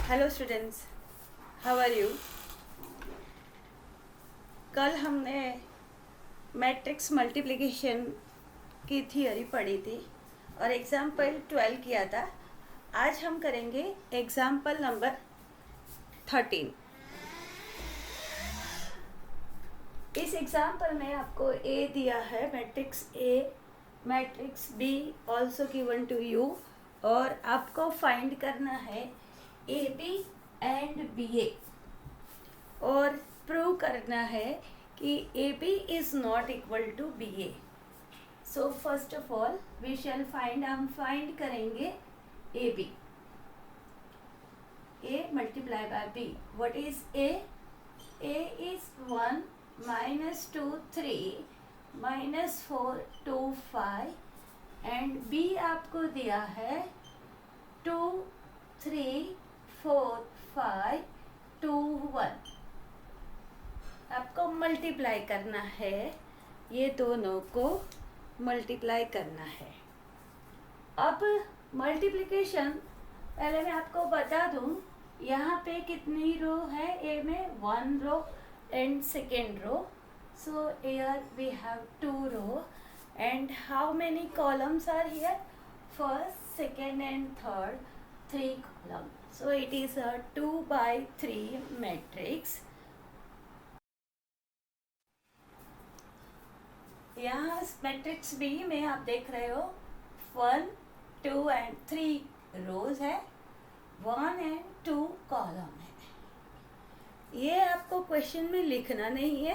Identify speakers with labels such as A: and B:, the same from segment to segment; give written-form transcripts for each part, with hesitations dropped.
A: Hello students, how are you. कल हमने matrix multiplication की थियोरी पढ़ी थी और एग्जाम्पल 12 किया था। आज हम करेंगे एग्जाम्पल नंबर 13। इस एग्जाम्पल में आपको ए दिया है, matrix A, matrix B also given to you, और आपको फाइंड करना है A B and B A, और प्रूव करना है कि A B is not equal to B A. So first of all we shall find, हम फाइंड करेंगे A B. A multiply by B, what is A? A is 1 minus 2 3 minus 4 2 5 and B आपको दिया है 2 3 4 5 2 1। आपको multiply करना है, ये दोनों को मल्टीप्लाई करना है। अब मल्टीप्लिकेशन पहले मैं आपको बता दूं, यहाँ पे कितनी रो है ए में? 1 रो and second row. So here we have 2 row and how many columns are here? First, second and third, 3 columns. So it is a 2 by 3 matrix. यहाँ मैट्रिक्स बी में आप देख रहे हो 1 2 and 3 रोज है, 1 and 2 कॉलम है। ये आपको क्वेश्चन में लिखना नहीं है,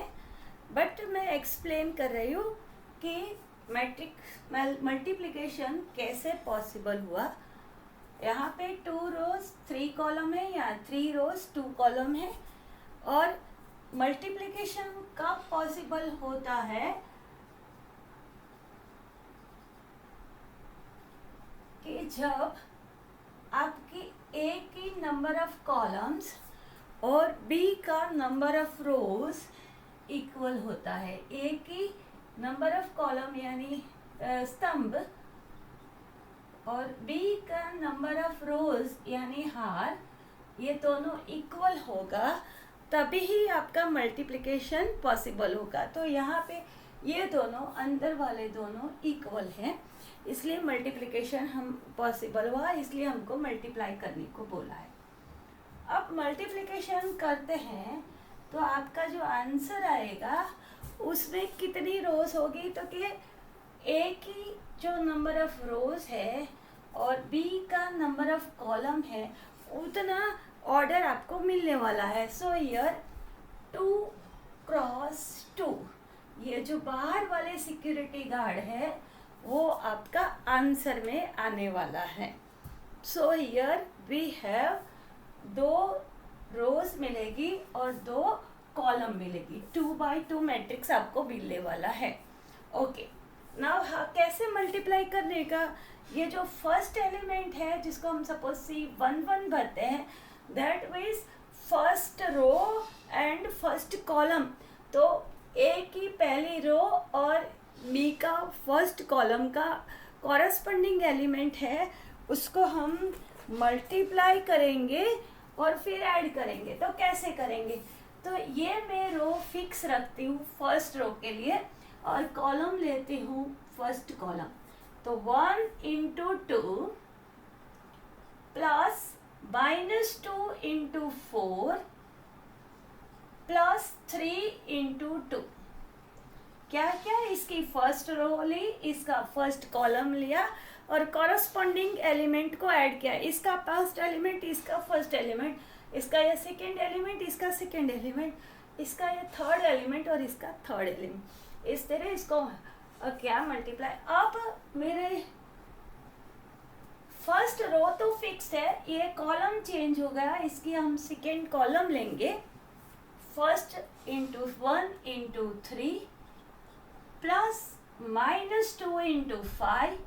A: बट मैं एक्सप्लेन कर रही हूँ कि मैट्रिक्स मल्टीप्लिकेशन कैसे पॉसिबल हुआ। यहाँ पे 2 रोज 3 कॉलम है या 3 रोज 2 कॉलम है। और मल्टीप्लिकेशन कब पॉसिबल होता है कि जब आपकी ए की नंबर ऑफ कॉलम्स और बी का नंबर ऑफ रोज इक्वल होता है। ए की नंबर ऑफ कॉलम यानी स्तंभ और बी का नंबर ऑफ रोज यानी हार, ये दोनों इक्वल होगा तभी ही आपका मल्टीप्लिकेशन पॉसिबल होगा। तो यहाँ पे ये दोनों अंदर वाले दोनों इक्वल हैं, इसलिए मल्टीप्लिकेशन हम पॉसिबल हुआ, इसलिए हमको मल्टीप्लाई करने को बोला है। अब मल्टीप्लिकेशन करते हैं तो आपका जो आंसर आएगा उसमें कितनी रोज होगी? तो कि ए की जो नंबर ऑफ रोज है और बी का नंबर ऑफ कॉलम है उतना ऑर्डर आपको मिलने वाला है। सो हियर 2 क्रॉस 2, ये जो बाहर वाले सिक्योरिटी गार्ड है वो आपका आंसर में आने वाला है। सो हियर वी हैव 2 रोज मिलेगी और 2 कॉलम मिलेगी। 2 by 2 मैट्रिक्स आपको मिलने वाला है। ओके, नाउ कैसे मल्टीप्लाई करने का? ये जो फर्स्ट एलिमेंट है जिसको हम सपोज C11 भरते हैं, that means first row and first column. तो ए की पहली रो और बी का फर्स्ट कॉलम का कॉरस्पॉन्डिंग एलिमेंट है, उसको हम मल्टीप्लाई करेंगे और फिर ऐड करेंगे। तो कैसे करेंगे? तो ये मैं रो फिक्स रखती हूँ फर्स्ट रो के लिए और कॉलम लेती हूँ फर्स्ट कॉलम। तो 1 into 2 plus -2 into 4 plus 3 into 2। क्या क्या? इसकी फर्स्ट रो ली, इसका फर्स्ट कॉलम लिया और कॉरस्पॉन्डिंग एलिमेंट को ऐड किया। इसका फर्स्ट एलिमेंट, इसका फर्स्ट एलिमेंट, इसका ये सेकेंड एलिमेंट, इसका सेकेंड एलिमेंट, इसका ये थर्ड एलिमेंट और इसका थर्ड एलिमेंट। इस तरह इसको क्या मल्टीप्लाई। अब मेरे फर्स्ट रो तो फिक्स्ड है, ये कॉलम चेंज हो गया, इसकी हम सेकेंड कॉलम लेंगे। First into 1 into 3 plus -2 into 5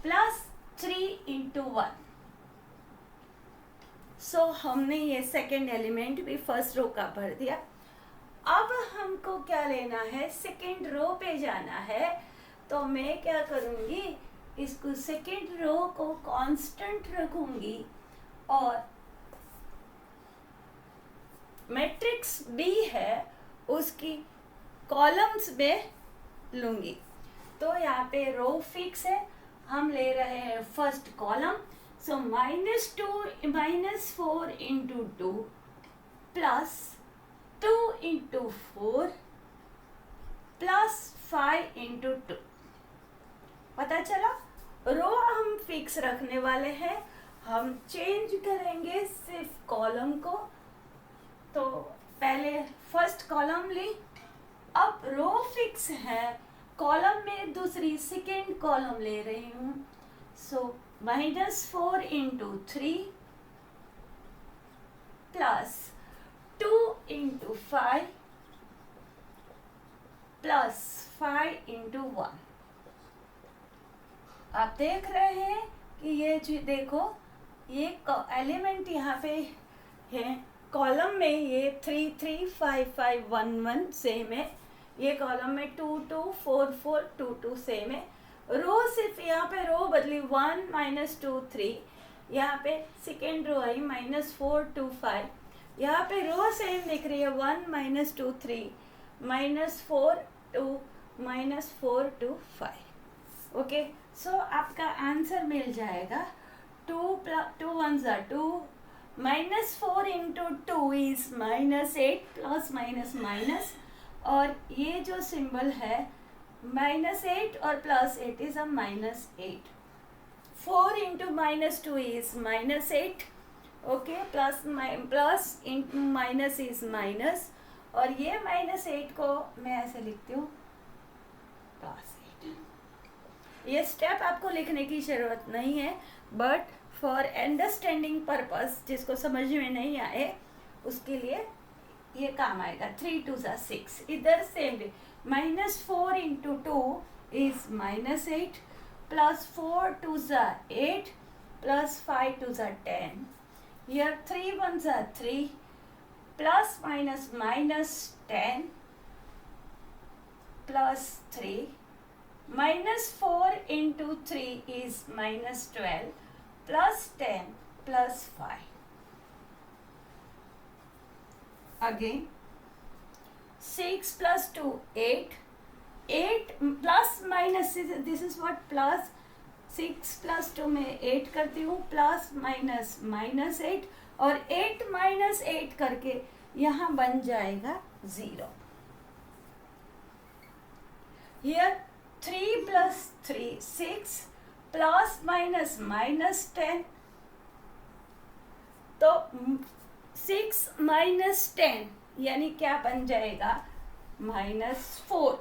A: plus 3 into 1। सो हमने ये सेकेंड एलिमेंट भी फर्स्ट रो का भर दिया। अब हमको क्या लेना है? सेकेंड रो पे जाना है। तो मैं क्या करूँगी, इसको सेकेंड रो को कांस्टेंट रखूँगी और मैट्रिक्स बी है उसकी कॉलम्स में लूंगी। तो यहाँ पे रो फिक्स है, हम ले रहे हैं फर्स्ट कॉलम। सो -4 into 2 plus 2 into 4 plus 5 into 2। पता चला, रो हम फिक्स रखने वाले हैं, हम चेंज करेंगे सिर्फ कॉलम को। तो पहले फर्स्ट कॉलम ली, अब रो फिक्स है, कॉलम में दूसरी सेकेंड कॉलम ले रही हूँ। सो -4 into 3 plus 2 into 5 plus 5 into 1। आप देख रहे हैं कि ये जो देखो ये एलिमेंट यहाँ पे है, कॉलम में ये 3 3 5 5 1 1 सेम है, ये कॉलम में 2 2 4 4 2 2 सेम है। रो सिर्फ यहाँ पे रो बदली 1 -2 3, यहाँ पे सेकेंड रो आई -4 2 5, यहाँ पे रो सेम दिख रही है 1 -2 3 -4 2 -4 2 5। ओके, सो आपका आंसर मिल जाएगा 2 2 1 2, -4 into 2 is -8 plus minus minus, और ये जो सिंबल है -8 और +8 is a -8। 4 into -2 is -8, okay, plus into minus is minus, और ये -8 को मैं ऐसे लिखती हूँ +8। ये स्टेप आपको लिखने की जरूरत नहीं है, बट फॉर अंडरस्टैंडिंग पर्पस, जिसको समझ में नहीं आए उसके लिए ये काम आएगा। 3 2 6, इधर same -4 into 2 is -8 plus 4 2 8 plus 5 2 10, here 3 1 3 plus minus minus 10 plus 3, -4 into 3 is -12 plus 10 plus 5। Again 6 plus 2 8, 8 plus minus, this is what plus 6 plus 2 में 8 करती हूँ, प्लस माइनस -8, और 8 - 8 करके यहाँ बन जाएगा 0। Here 3 plus 3 6 प्लस माइनस -10, तो 6 - 10 यानी क्या बन जाएगा -4।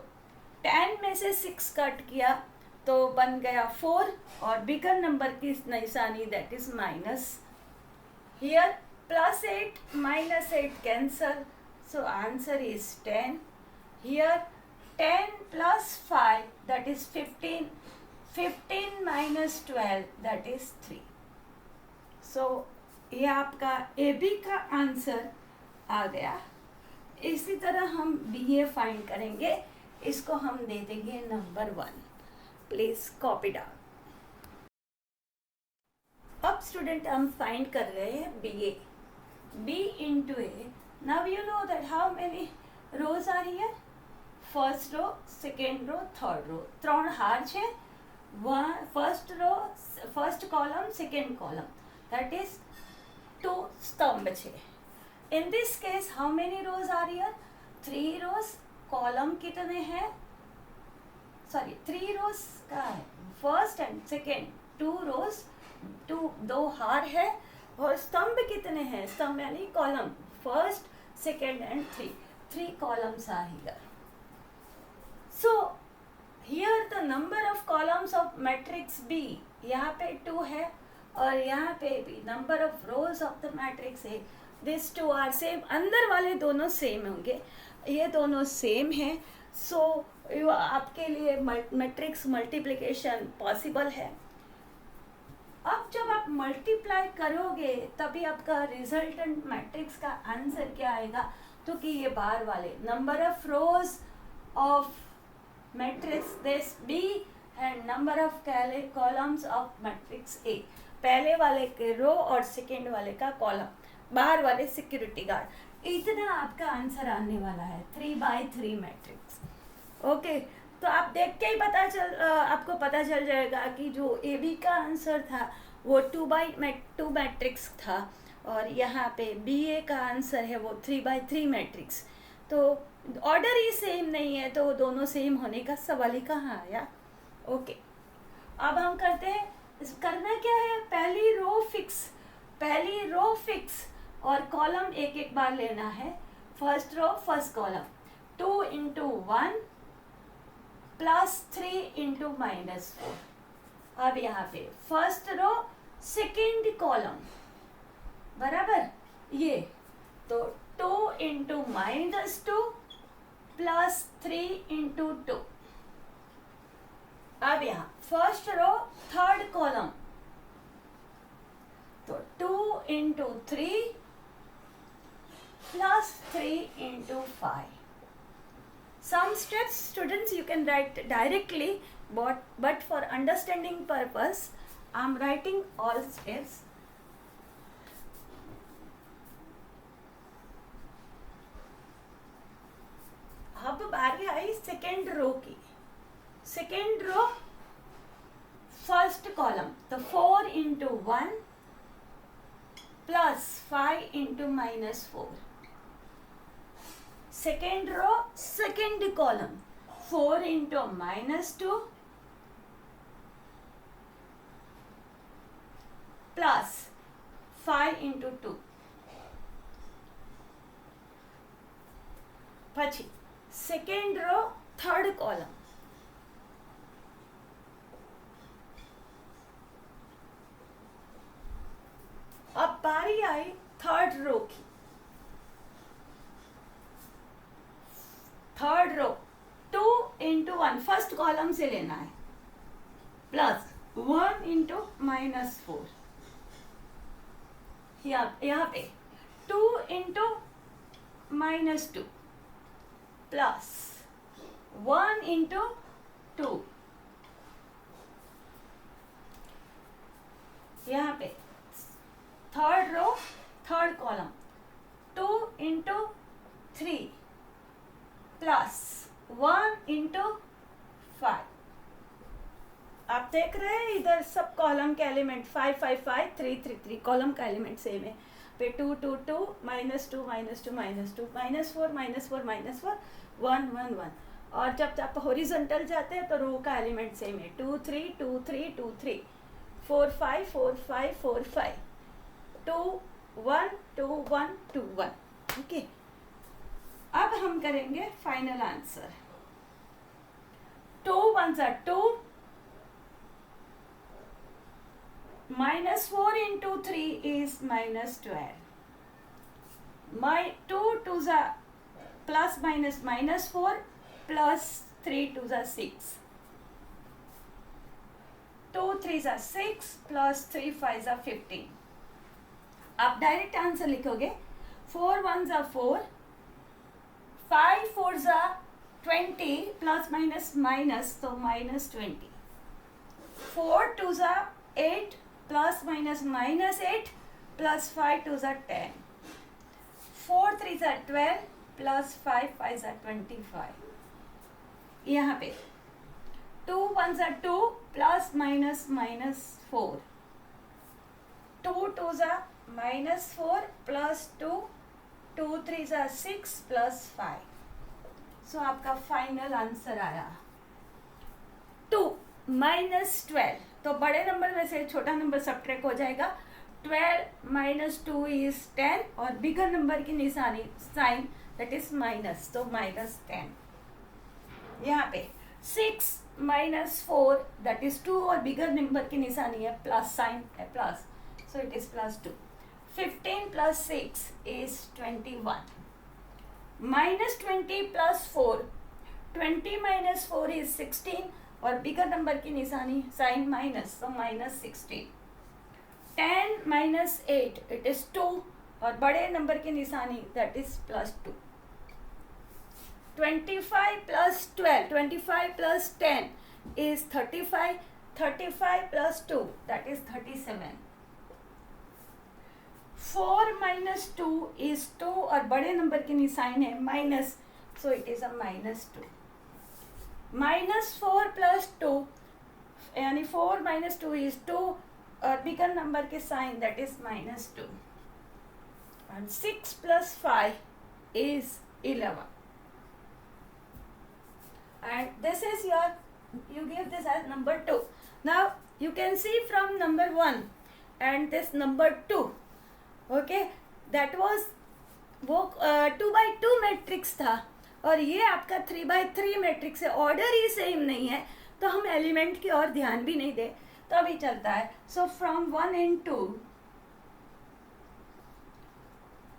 A: 10 में से 6 कट किया तो बन गया 4, और बिगर नंबर की निशानी that is minus. Here +8 -8 cancel, so answer is 10। Here 10 plus 5 that is 15, 15 - 12 that is 3। सो ये आपका ए बी का आंसर आ गया। इसी तरह हम बी ए फाइंड करेंगे, इसको हम दे देंगे नंबर 1। Please copy down. अब स्टूडेंट हम फाइंड कर रहे हैं B A, B into A. Now you know that how many rows are here, first row, second row, third row, 3 हार છે, first row, first column, second column, that is 2 स्तंभ છે। In this case how many rows are here, 3 rows. Column कितने हैं, sorry 3 रोज का है, first and second 2 रोज, 2 हार है, और स्तंभ कितने हैं, स्तंभ यानी column, first second and 3 columns are here. So here the number of columns of matrix B, यहाँ पे 2 है, और यहाँ पे भी number of rows of the matrix A, this 2 are same. अंदर वाले दोनों सेम होंगे, ये दोनों सेम हैं। सो आपके लिए मैट्रिक्स मल्टीप्लिकेशन पॉसिबल है। अब जब आप मल्टीप्लाई करोगे तभी आपका रिजल्टेंट मैट्रिक्स का आंसर क्या आएगा, तो कि ये बार वाले number of rows of matrix this B and number of columns of matrix A, पहले वाले के रो और सेकेंड वाले का कॉलम, बाहर वाले सिक्योरिटी गार्ड। इतना आपका आंसर आने वाला है 3x3 मैट्रिक्स। ओके, तो आप देख के ही आपको पता चल जाएगा कि जो ए बी का आंसर था वो 2x2 मैट्रिक्स था, और यहाँ पे बी ए का आंसर है वो 3x3 मैट्रिक्स। तो ऑर्डर ही सेम नहीं है, तो दोनों सेम होने का सवाल ही कहाँ आया। ओके, अब हम करते हैं, करना क्या है, पहली रो फिक्स और कॉलम एक एक बार लेना है। First row first column 2 × 1 + 3 × -4। अब यहाँ पे फर्स्ट रो सेकेंड कॉलम बराबर ये, तो 2 × -2 + 3 × 2। अब यहाँ फर्स्ट रो थर्ड कॉलम, तो 2 × 3 + 3 × 5। Some steps students you can write directly, but for understanding purpose I am writing all steps. अब बारी आई सेकेंड रो की। सेकेंड रो फर्स्ट कॉलम, तो 4 × 1 + 5 × -4। Second row second column 4 × -2 + 5 × 2। પછી सेकेंड रो थर्ड कॉलम, अब बारी आई third row की। Third row 2 × 1 first column से लेना है, + 1 × -4। यहाँ पे 2 × -2 + 1 × 2। यहाँ पे थर्ड रो थर्ड कॉलम 2 × 3 + 1 × 5। आप देख रहे हैं इधर सब कॉलम के एलिमेंट 5 5 5 3 3 3 कॉलम का एलिमेंट सेम है। पे 2 2 2 -2 -2 -2 -4 -4 -4 1 1 1। और जब आप हॉरिजॉन्टल जाते हैं तो रो का एलिमेंट सेम है 2 3 2 3 2 3 4 5 4 5 4 5 2 1 2 1 2 1। ओके, अब हम करेंगे final answer. 2 1s are 2, -4 × 3 is -12, 2 2s are +- -4 + 3 2s are 6, 2 3s are 6 + 3 5s are 15। आप डायरेक्ट आंसर लिखोगे 4 1s are 4, 5 4s are 20 +- तो -20, 4 2s are 8 +- -8 + 5 2s are 10, 4 3s are 12 + 5 5s are 25। यहाँ पे 2 1s are 2 +- -4, 2 2s are -4 + 2, 2 3s are 6 + 5। सो आपका final answer आया 2 -12। तो बड़े number में से छोटा नंबर सब्ट्रैक्ट हो जाएगा। 12 - 2 is 10, और बिगर नंबर की निशानी साइन दैट इज माइनस, तो -10। यहाँ पे 6 - 4 दैट इज 2, और बिगर नंबर की निशानी है प्लस साइन है plus, so it is +2। 15 + 6 is 21, -20 + 4, 20 - 4 is 16, और बिगर नंबर की निशानी साइन माइनस, तो -16। 10 - 8 इट इज 2, और बड़े नंबर की निशानी that is +2। 25 + 12, 25 + 10 is 35. 35 plus 2, that is 37. 4 minus 2 is 2 और बड़े नंबर के निशान है minus, so it is a -2. -4 plus 2 यानी 4 minus 2 is 2 और बिगर नंबर के sign, that is -2. and 6 plus 5 is 11. And this is your, you give this as number 2. Now you can see from number 1 and this number 2, okay, that was वो 2x2 matrix था और ये आपका 3x3 matrix है. Order ही same नहीं है तो हम एलिमेंट की ओर ध्यान भी नहीं दे तो अभी चलता है. So from 1 and 2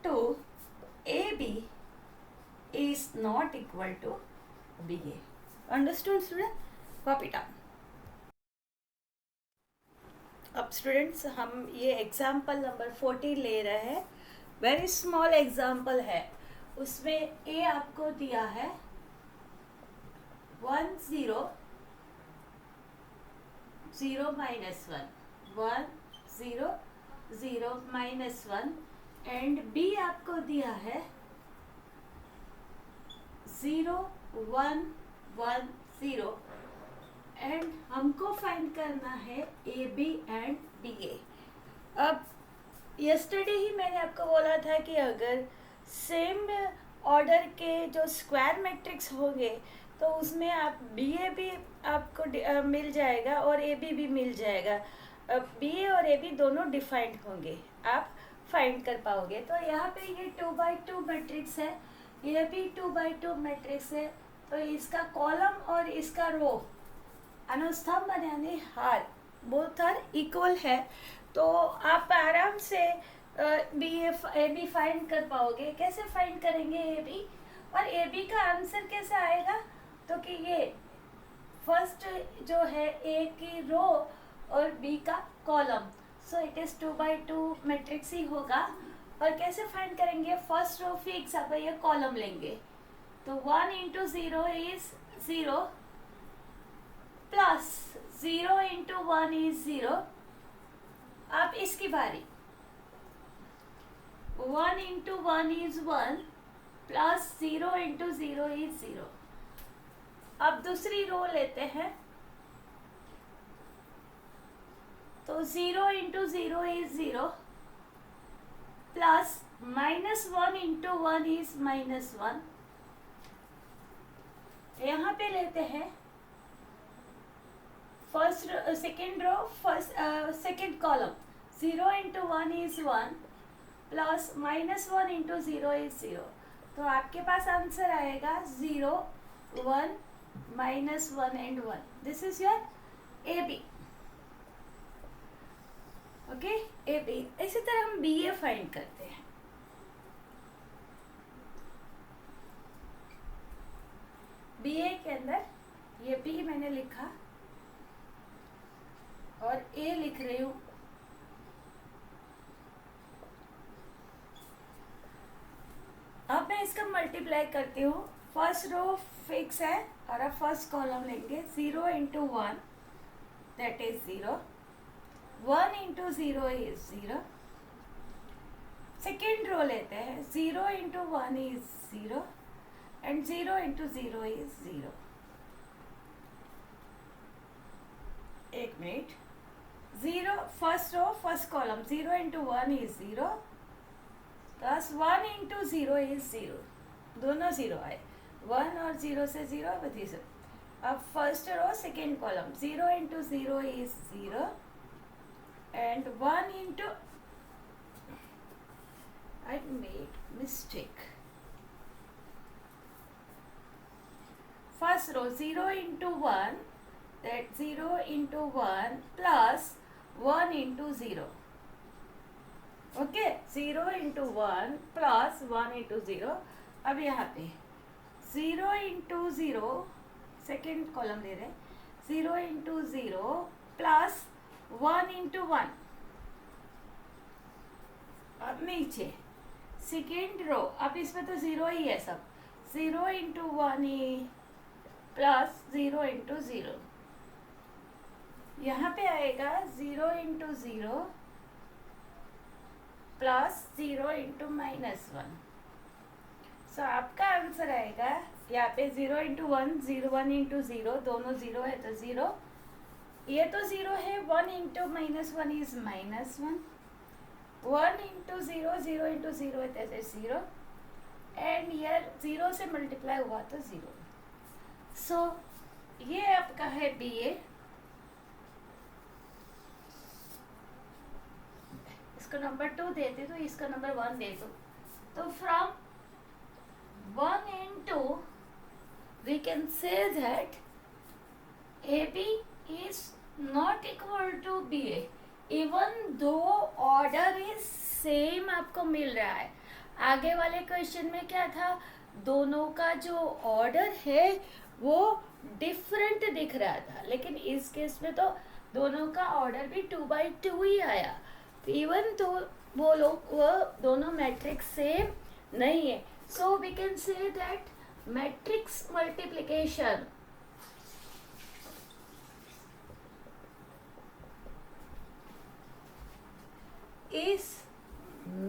A: to AB is not equal to BA. Understood student? Copy down. अब स्टूडेंट्स हम ये एग्जाम्पल नंबर 40 ले रहे हैं. वेरी स्मॉल एग्जाम्पल है. उसमें ए आपको दिया है 1 0 0 -1 1 0 0 -1 एंड बी आपको दिया है 0 1 1 0 एंड हमको फाइंड करना है ए बी एंड बी ए. अब यस्टरडे ही मैंने आपको बोला था कि अगर सेम ऑर्डर के जो स्क्वायर मैट्रिक्स होंगे तो उसमें आप बी ए भी आपको मिल जाएगा और ए बी भी मिल जाएगा. बी ए और ए बी दोनों डिफाइंड होंगे, आप फाइंड कर पाओगे. तो यहाँ पे ये 2x2 मैट्रिक्स है, ये भी 2x2 मैट्रिक्स है. तो इसका कॉलम और इसका रो अनुस्तंभ यानी हार बोथ आर इक्वल है. तो आप आराम से ए बी फाइंड कर पाओगे. कैसे फाइंड करेंगे ए बी, और ए बी का आंसर कैसे आएगा, तो कि ये फर्स्ट जो है ए की रो और बी का column, so it is 2x2 matrix ही होगा. और कैसे फाइंड करेंगे, फर्स्ट रो फिक्स, अब ये कॉलम लेंगे तो 1 into 0 is 0 plus 0 into 1 is 0. अब इसकी बारी 1 into 1 is 1 plus 0 into 0 is 0. अब दूसरी रो लेते हैं तो 0 into 0 is 0 plus -1 into 1 is -1. यहाँ पे लेते हैं first second row first second column 0 into 1 is 1 plus -1 into 0 is 0. तो आपके पास आंसर आएगा 0 1 -1 and 1. This is your A B. Okay, A B. इसी तरह हम बी ए फाइंड करते हैं. बी ए के अंदर ये बी मैंने लिखा और ए लिख रही हूं. अब मैं इसका मल्टीप्लाई करती हूँ. फर्स्ट रो फिक्स है और अब फर्स्ट कॉलम लेंगे 0 into 1 that is 0 1 into 0 is 0. Second row लेते हैं 0 into 1 is 0 and 0 into 0 is 0. एक minute. 0 first row first column 0 into 1 is 0 plus 1 into 0 is 0. दोनों 0 आए, 1 और 0 से 0 बची सब. अब first row second column 0 into 0 is 0 and 1 into, I made mistake. First row 0 into 1, that 0 into 1 plus 1 into 0. Okay, 0 into 1 plus 1 into 0. अब यहाँ पे 0 into 0 सेकेंड कॉलम ले रहे हैं 0 into 0 प्लस 1 into 1. अब नीचे सेकेंड रो, अब इसमें तो 0 ही है सब. 0 into 1 ही प्लस 0 into 0. यहाँ पे आएगा 0 इंटू 0 प्लस 0 इंटू -1। सो आपका आंसर आएगा यहाँ पे 0 इंटू 1, 1 इंटू 0, दोनों 0 है तो 0, ये तो 0 है, 1 इंटू -1 इज -1, 1 इंटू 0, 0 इंटू 0 है तो 0, एंड ईयर 0 से मल्टीप्लाई हुआ तो 0। सो ये आपका है BA। इसको नंबर 2 देते तो इसका नंबर 1 दे दो, तो from 1 and 2 we can say that AB is not equal to BA even though order is same आपको मिल रहा है। आगे वाले क्वेश्चन में क्या था, दोनों का जो ऑर्डर है वो डिफरेंट दिख रहा था, लेकिन इस केस में तो दोनों का ऑर्डर भी 2/2 ही आया, इवन तो वो लोग वो दोनों मैट्रिक्स सेम नहीं है। So we can say that matrix multiplication is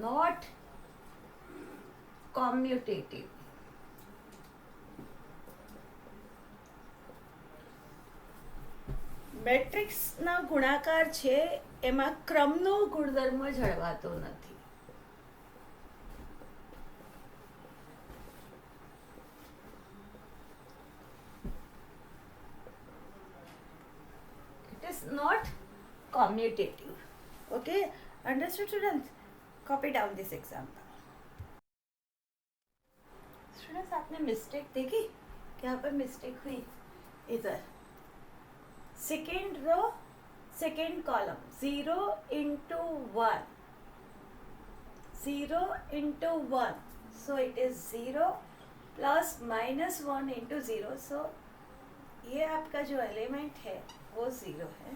A: not commutative. મેટ્રિક્સના ગુણાકાર છે એમાં ક્રમનો ગુણધર્મ જળવાતો નથી. It is not commutative. Okay, understood students? Copy down this example. Students, आपने मिस्टेक देखी? क्या पर मिस्टेक हुई? इधर second row second column 0 into 1, 0 into 1, so it is 0 plus -1 into 0, so ये आपका जो एलिमेंट है वो 0 है.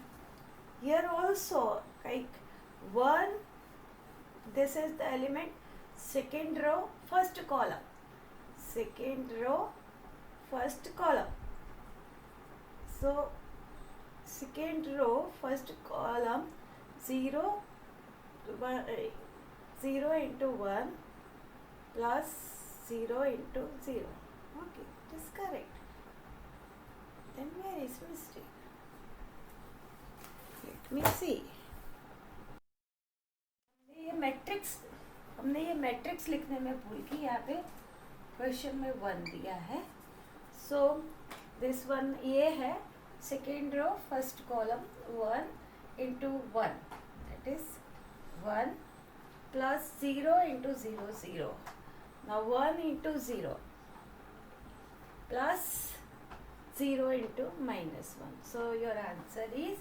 A: Here also like 1, this is the element, second row first column, second row first column, so second row first column 0 into 1 plus 0 into 0. Okay, it is correct. Then where is mistake? Let me see. हमने ये matrix लिखने में भूल की, यहाँ पे question में 1 दिया है, सो दिस वन ये है second row first column 1 into 1, that is 1 plus 0 into 0, 0. Now 1 into 0 plus 0 into -1. So your answer is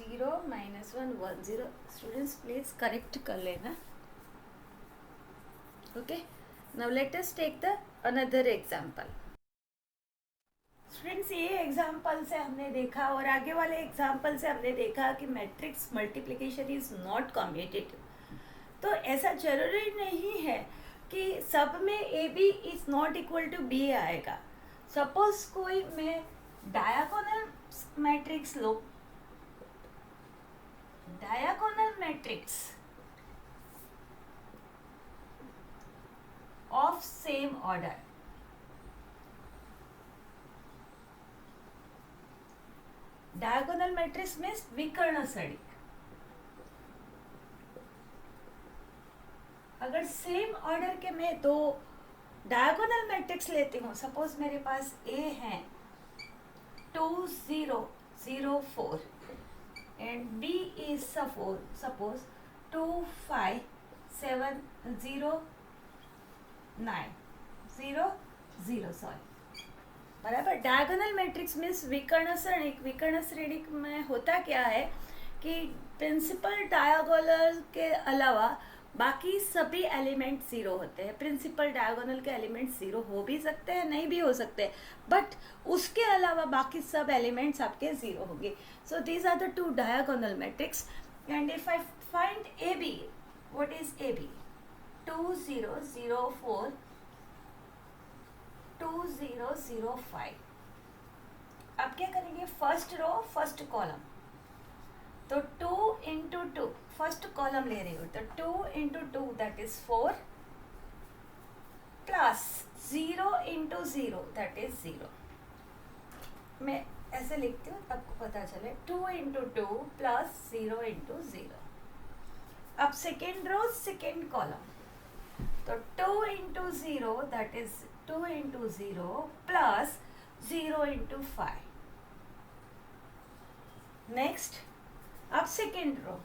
A: 0 -1 1 0. Students please correct कर लेना. Okay. Now let us take the another example. Students, ये example से हमने देखा और आगे वाले एग्जाम्पल से हमने देखा कि matrix multiplication is not commutative. तो ऐसा जरूरी नहीं है कि सब में A B is not equal to B आएगा. सपोज कोई मैं डायगोनल मैट्रिक्स लो, diagonal matrix of same order, diagonal matrix means विकर्ण सड़ी. अगर सेम ऑर्डर के मैं दो डायगोनल मैट्रिक्स लेती हूँ, सपोज मेरे पास ए है 2 0 0 4 and B is suppose 2 5 7 0 9 0 0, sorry, बराबर. डायगोनल मैट्रिक्स मीन्स विकर्ण श्रेणिक. विकर्ण श्रेणिक में होता क्या है कि प्रिंसिपल डायगोनल के अलावा बाकी सभी एलिमेंट 0 होते हैं. प्रिंसिपल डायगोनल के एलिमेंट 0 हो भी सकते हैं, नहीं भी हो सकते, बट उसके अलावा बाकी सब एलिमेंट्स आपके 0 होंगे. So these are the 2 diagonal matrix. And if I find A B, what is A B? 2 0 0 4 2 0 0 5. अब क्या करेंगे, फर्स्ट रो फर्स्ट कॉलम, तो 2 इंटू टू, फर्स्ट कॉलम ले रही हो तो 2 into two that is 4 plus 0 into 0 that is 0। मैं ऐसे लिखती हूँ आपको पता चले, 2 इंटू टू प्लस 0 इंटू 0। अब सेकेंड रो सेकेंड कॉलम, तो 2 into 0 that is 2 into 0 plus 0 into 5। Next, अब second row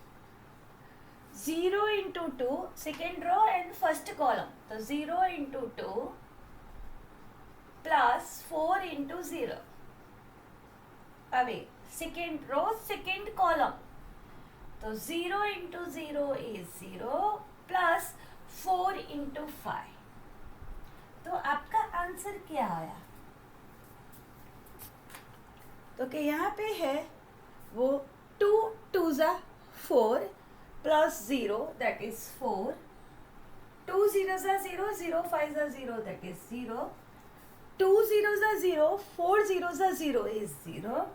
A: 0 into 2, second row and first column, तो 0 इंटू 2 प्लस 4 इंटू 0। अभी सेकेंड रो सेकेंड कॉलम, तो 0 इंटू 0 इज 0 प्लस 4 इंटू 5। तो आपका answer क्या आया? तो कि यहाँ पे है वो 2 2 ज़ा 4 प्लस 0 दैट इज 4, 2 0 ज़ा 0, 0 5 ज़ा 0 दैट इज 0, 2 0 ज़ा 0, 4 0 ज़ा 0 is 0,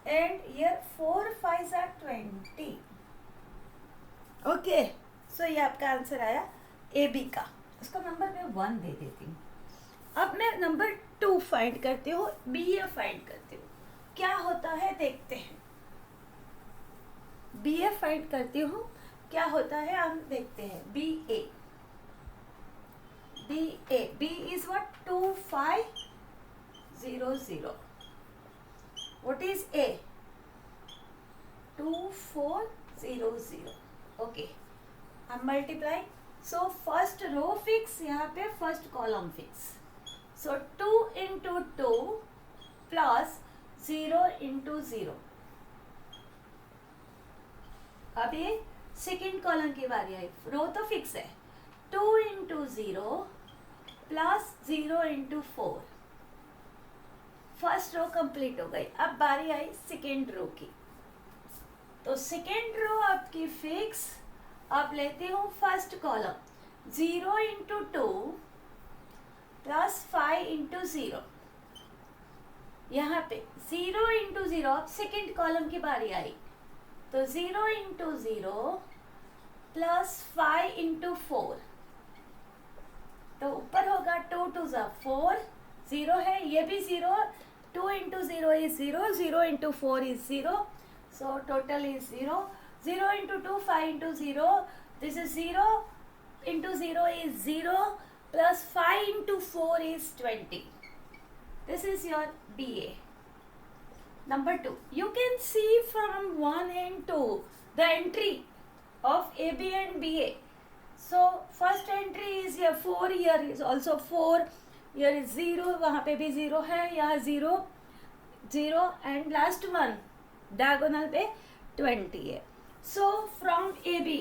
A: and here 4 5 are 20। Okay, so ये आपका आंसर आया ए बी का। उसका नंबर मैं 1 दे देती हूँ। अब मैं नंबर 2 फाइंड करती हूँ, बी ए फाइंड करती हूँ, क्या होता है देखते हैं। बी ए फाइंड करती हूँ, क्या होता है हम देखते हैं। B A, B is what, 2 5 0 0। What is A? 2 4 0 0। Okay, हम multiply, so first row fix, यहाँ पे first column fix, so 2 into 2 plus 0 into 0। अब ये second column की बारी आई, रो तो फिक्स है, 2 into 0 plus 0 into 4। First row complete हो गई। अब बारी आई सेकेंड रो की, तो सेकेंड रो आपकी फिक्स। अब लेती हूँ first column, 0 into 2 plus 5 into 0। यहाँ पे 0 इंटू 0, अब सेकेंड कॉलम की बारी आई, तो 0 इंटू 0 प्लस 5 इंटू 4, तो ऊपर होगा 2 2 ज़ा 4, 0 है, ये भी 0, 2 into 0 is 0, 0 into 4 is 0, so total is 0, 0 into 2 5 into 0, this is 0 into 0 is 0 plus 5 into 4 is 20. This is your BA. Number 2, you can see from 1 and 2 the entry of AB and BA. So first entry is here 4, here is also 4, here is 0, वहाँ पे भी 0 है, यहाँ 0 0 and last one diagonal पे 20 है। So from A B,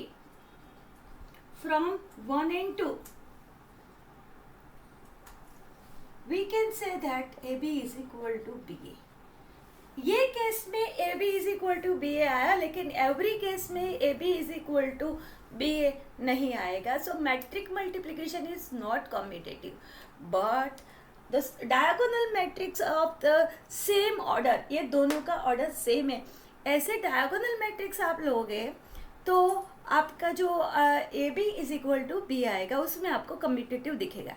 A: from 1 and 2 we can say that AB is equal to BA। ये case में AB is equal to BA आया, लेकिन एवरी केस में AB is equal to BA नहीं आएगा। So matrix multiplication is not commutative, but the diagonal matrix of the same order, ये दोनों का ऑर्डर सेम है। ऐसे डायगोनल मैट्रिक्स आप लोगे तो आपका जो AB is equal to B आएगा, उसमें आपको कम्यूटेटिव दिखेगा।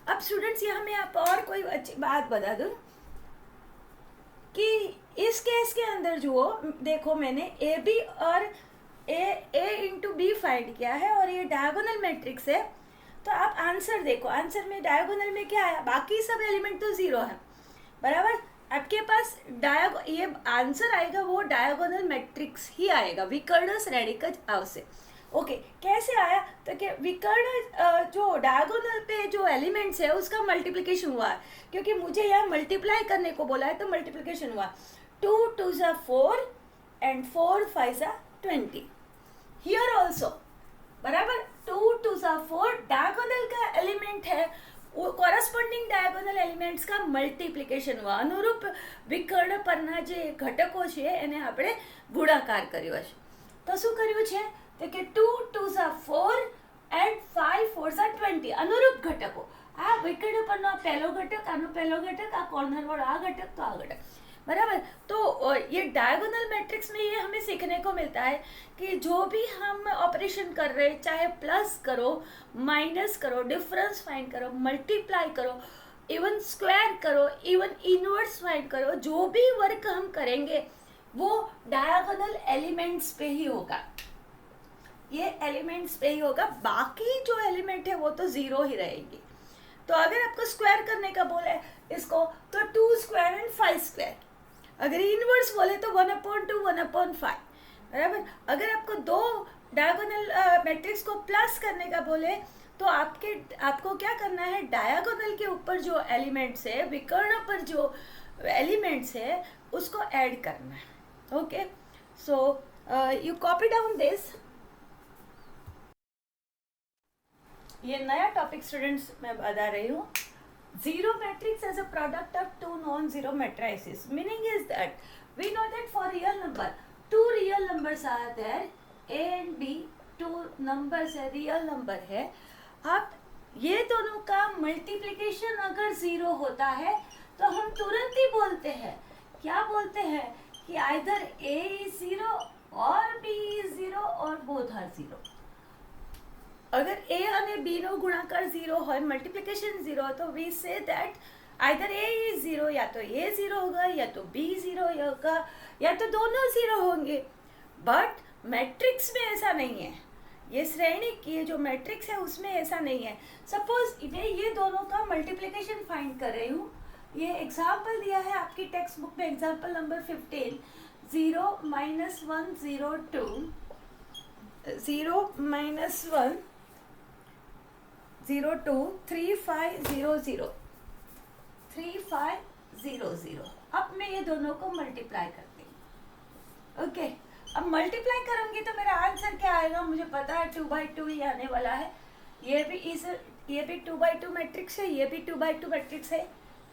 A: अब स्टूडेंट्स यहाँ मैं आप और कोई अच्छी बात बता दूँ कि इस केस के अंदर जो देखो मैंने AB और A इंटू बी फाइंड किया है और ये डायगोनल मैट्रिक्स है, तो आप आंसर देखो, आंसर में डायगोनल में क्या आया, बाकी सब एलिमेंट तो 0 है, बराबर। आपके पास ये आंसर आएगा वो डायगोनल मैट्रिक्स ही आएगा, विकर्णस रेडिकस आव से। ओके, कैसे आया, तो कि विकर्ण जो डायगोनल पे जो एलिमेंट्स है उसका मल्टीप्लिकेशन हुआ है, क्योंकि मुझे यहाँ मल्टीप्लाई करने को बोला है तो मल्टीप्लिकेशन हुआ, 2 2 ज़ा 4 एंड 4 5 ज़ा 20। हियर ऑल्सो बराबर 2 2 ज़ा 4 डायगोनल का एलिमेंट है, કોરસ્પોન્ડિંગ ડાયગોનલ એલિમેન્ટ્સ કા મલ્ટીપ્લિકેશન हुआ, અનુરૂપ વિકર્ણ પરના જે ઘટકો છે એને આપણે ગુણાકાર કર્યો છે। તો શું કર્યું છે, તો કે 2 2 ઝા 4 એન્ડ 5 4 ઝા 20 અનુરૂપ ઘટકો, આ વિકર્ણ પરનો પહેલો ઘટક, આનો પહેલો ઘટક, આ કોર્નર વાળો આ ઘટક, તો આ ઘટક बराबर। तो ये डायगोनल मैट्रिक्स में ये हमें सीखने को मिलता है कि जो भी हम ऑपरेशन कर रहे हैं, चाहे प्लस करो, माइनस करो, डिफरेंस फाइंड करो, मल्टीप्लाई करो, इवन स्क्वायर करो, इवन इनवर्स फाइंड करो, जो भी वर्क हम करेंगे वो डायगोनल एलिमेंट्स पे ही होगा, ये एलिमेंट्स पे ही होगा। बाकी जो एलिमेंट है वो तो जीरो ही रहेंगे। तो अगर आपको स्क्वायर करने का बोले इसको, तो 2 स्क्वायर एंड 5 स्क्वायर। अगर इनवर्स बोले तो 1/2 1/5, बराबर। अगर आपको दो डायगोनल मैट्रिक्स को प्लस करने का बोले तो आपको क्या करना है, डायगोनल के ऊपर जो एलिमेंट्स है, विकर्ण पर जो एलिमेंट्स है उसको ऐड करना है। Okay, so you copy down this. ये नया टॉपिक स्टूडेंट्स मैं बता रही हूँ। Zero matrix as a product of two non-zero matrices. Meaning is that we know that for real number, two real numbers are there, A and B, two numbers है, real number है। अब ये दोनों का मल्टीप्लिकेशन अगर zero होता है तो हम तुरंत ही बोलते हैं, क्या बोलते हैं कि either A is zero or B is zero or both are zero। अगर ए અને બી નો ગુણાકાર 0 હોય, મલ્ટીપ્લિકેશન 0, तो we say that either A is 0, या तो ए 0 होगा या तो बी 0 होगा या तो दोनों 0 होंगे। बट मैट्रिक्स में ऐसा नहीं है, ये श्रेणी की जो मैट्रिक्स है उसमें ऐसा नहीं है। सपोज मैं ये दोनों का मल्टीप्लिकेशन फाइंड कर रही हूँ, ये एग्जाम्पल दिया है आपकी टेक्स्ट बुक में, एग्जाम्पल नंबर 15, 0 - 1 0 2, 0 - 1 0 2 3 5 0 0 3 5 0 0। अब मैं ये दोनों को मल्टीप्लाई करती हूँ। ओके, अब मल्टीप्लाई करूँगी तो मेरा आंसर क्या आएगा, मुझे पता है 2/2 ही आने वाला है। ये भी 2/2 मैट्रिक्स है, ये भी 2/2 मैट्रिक्स है,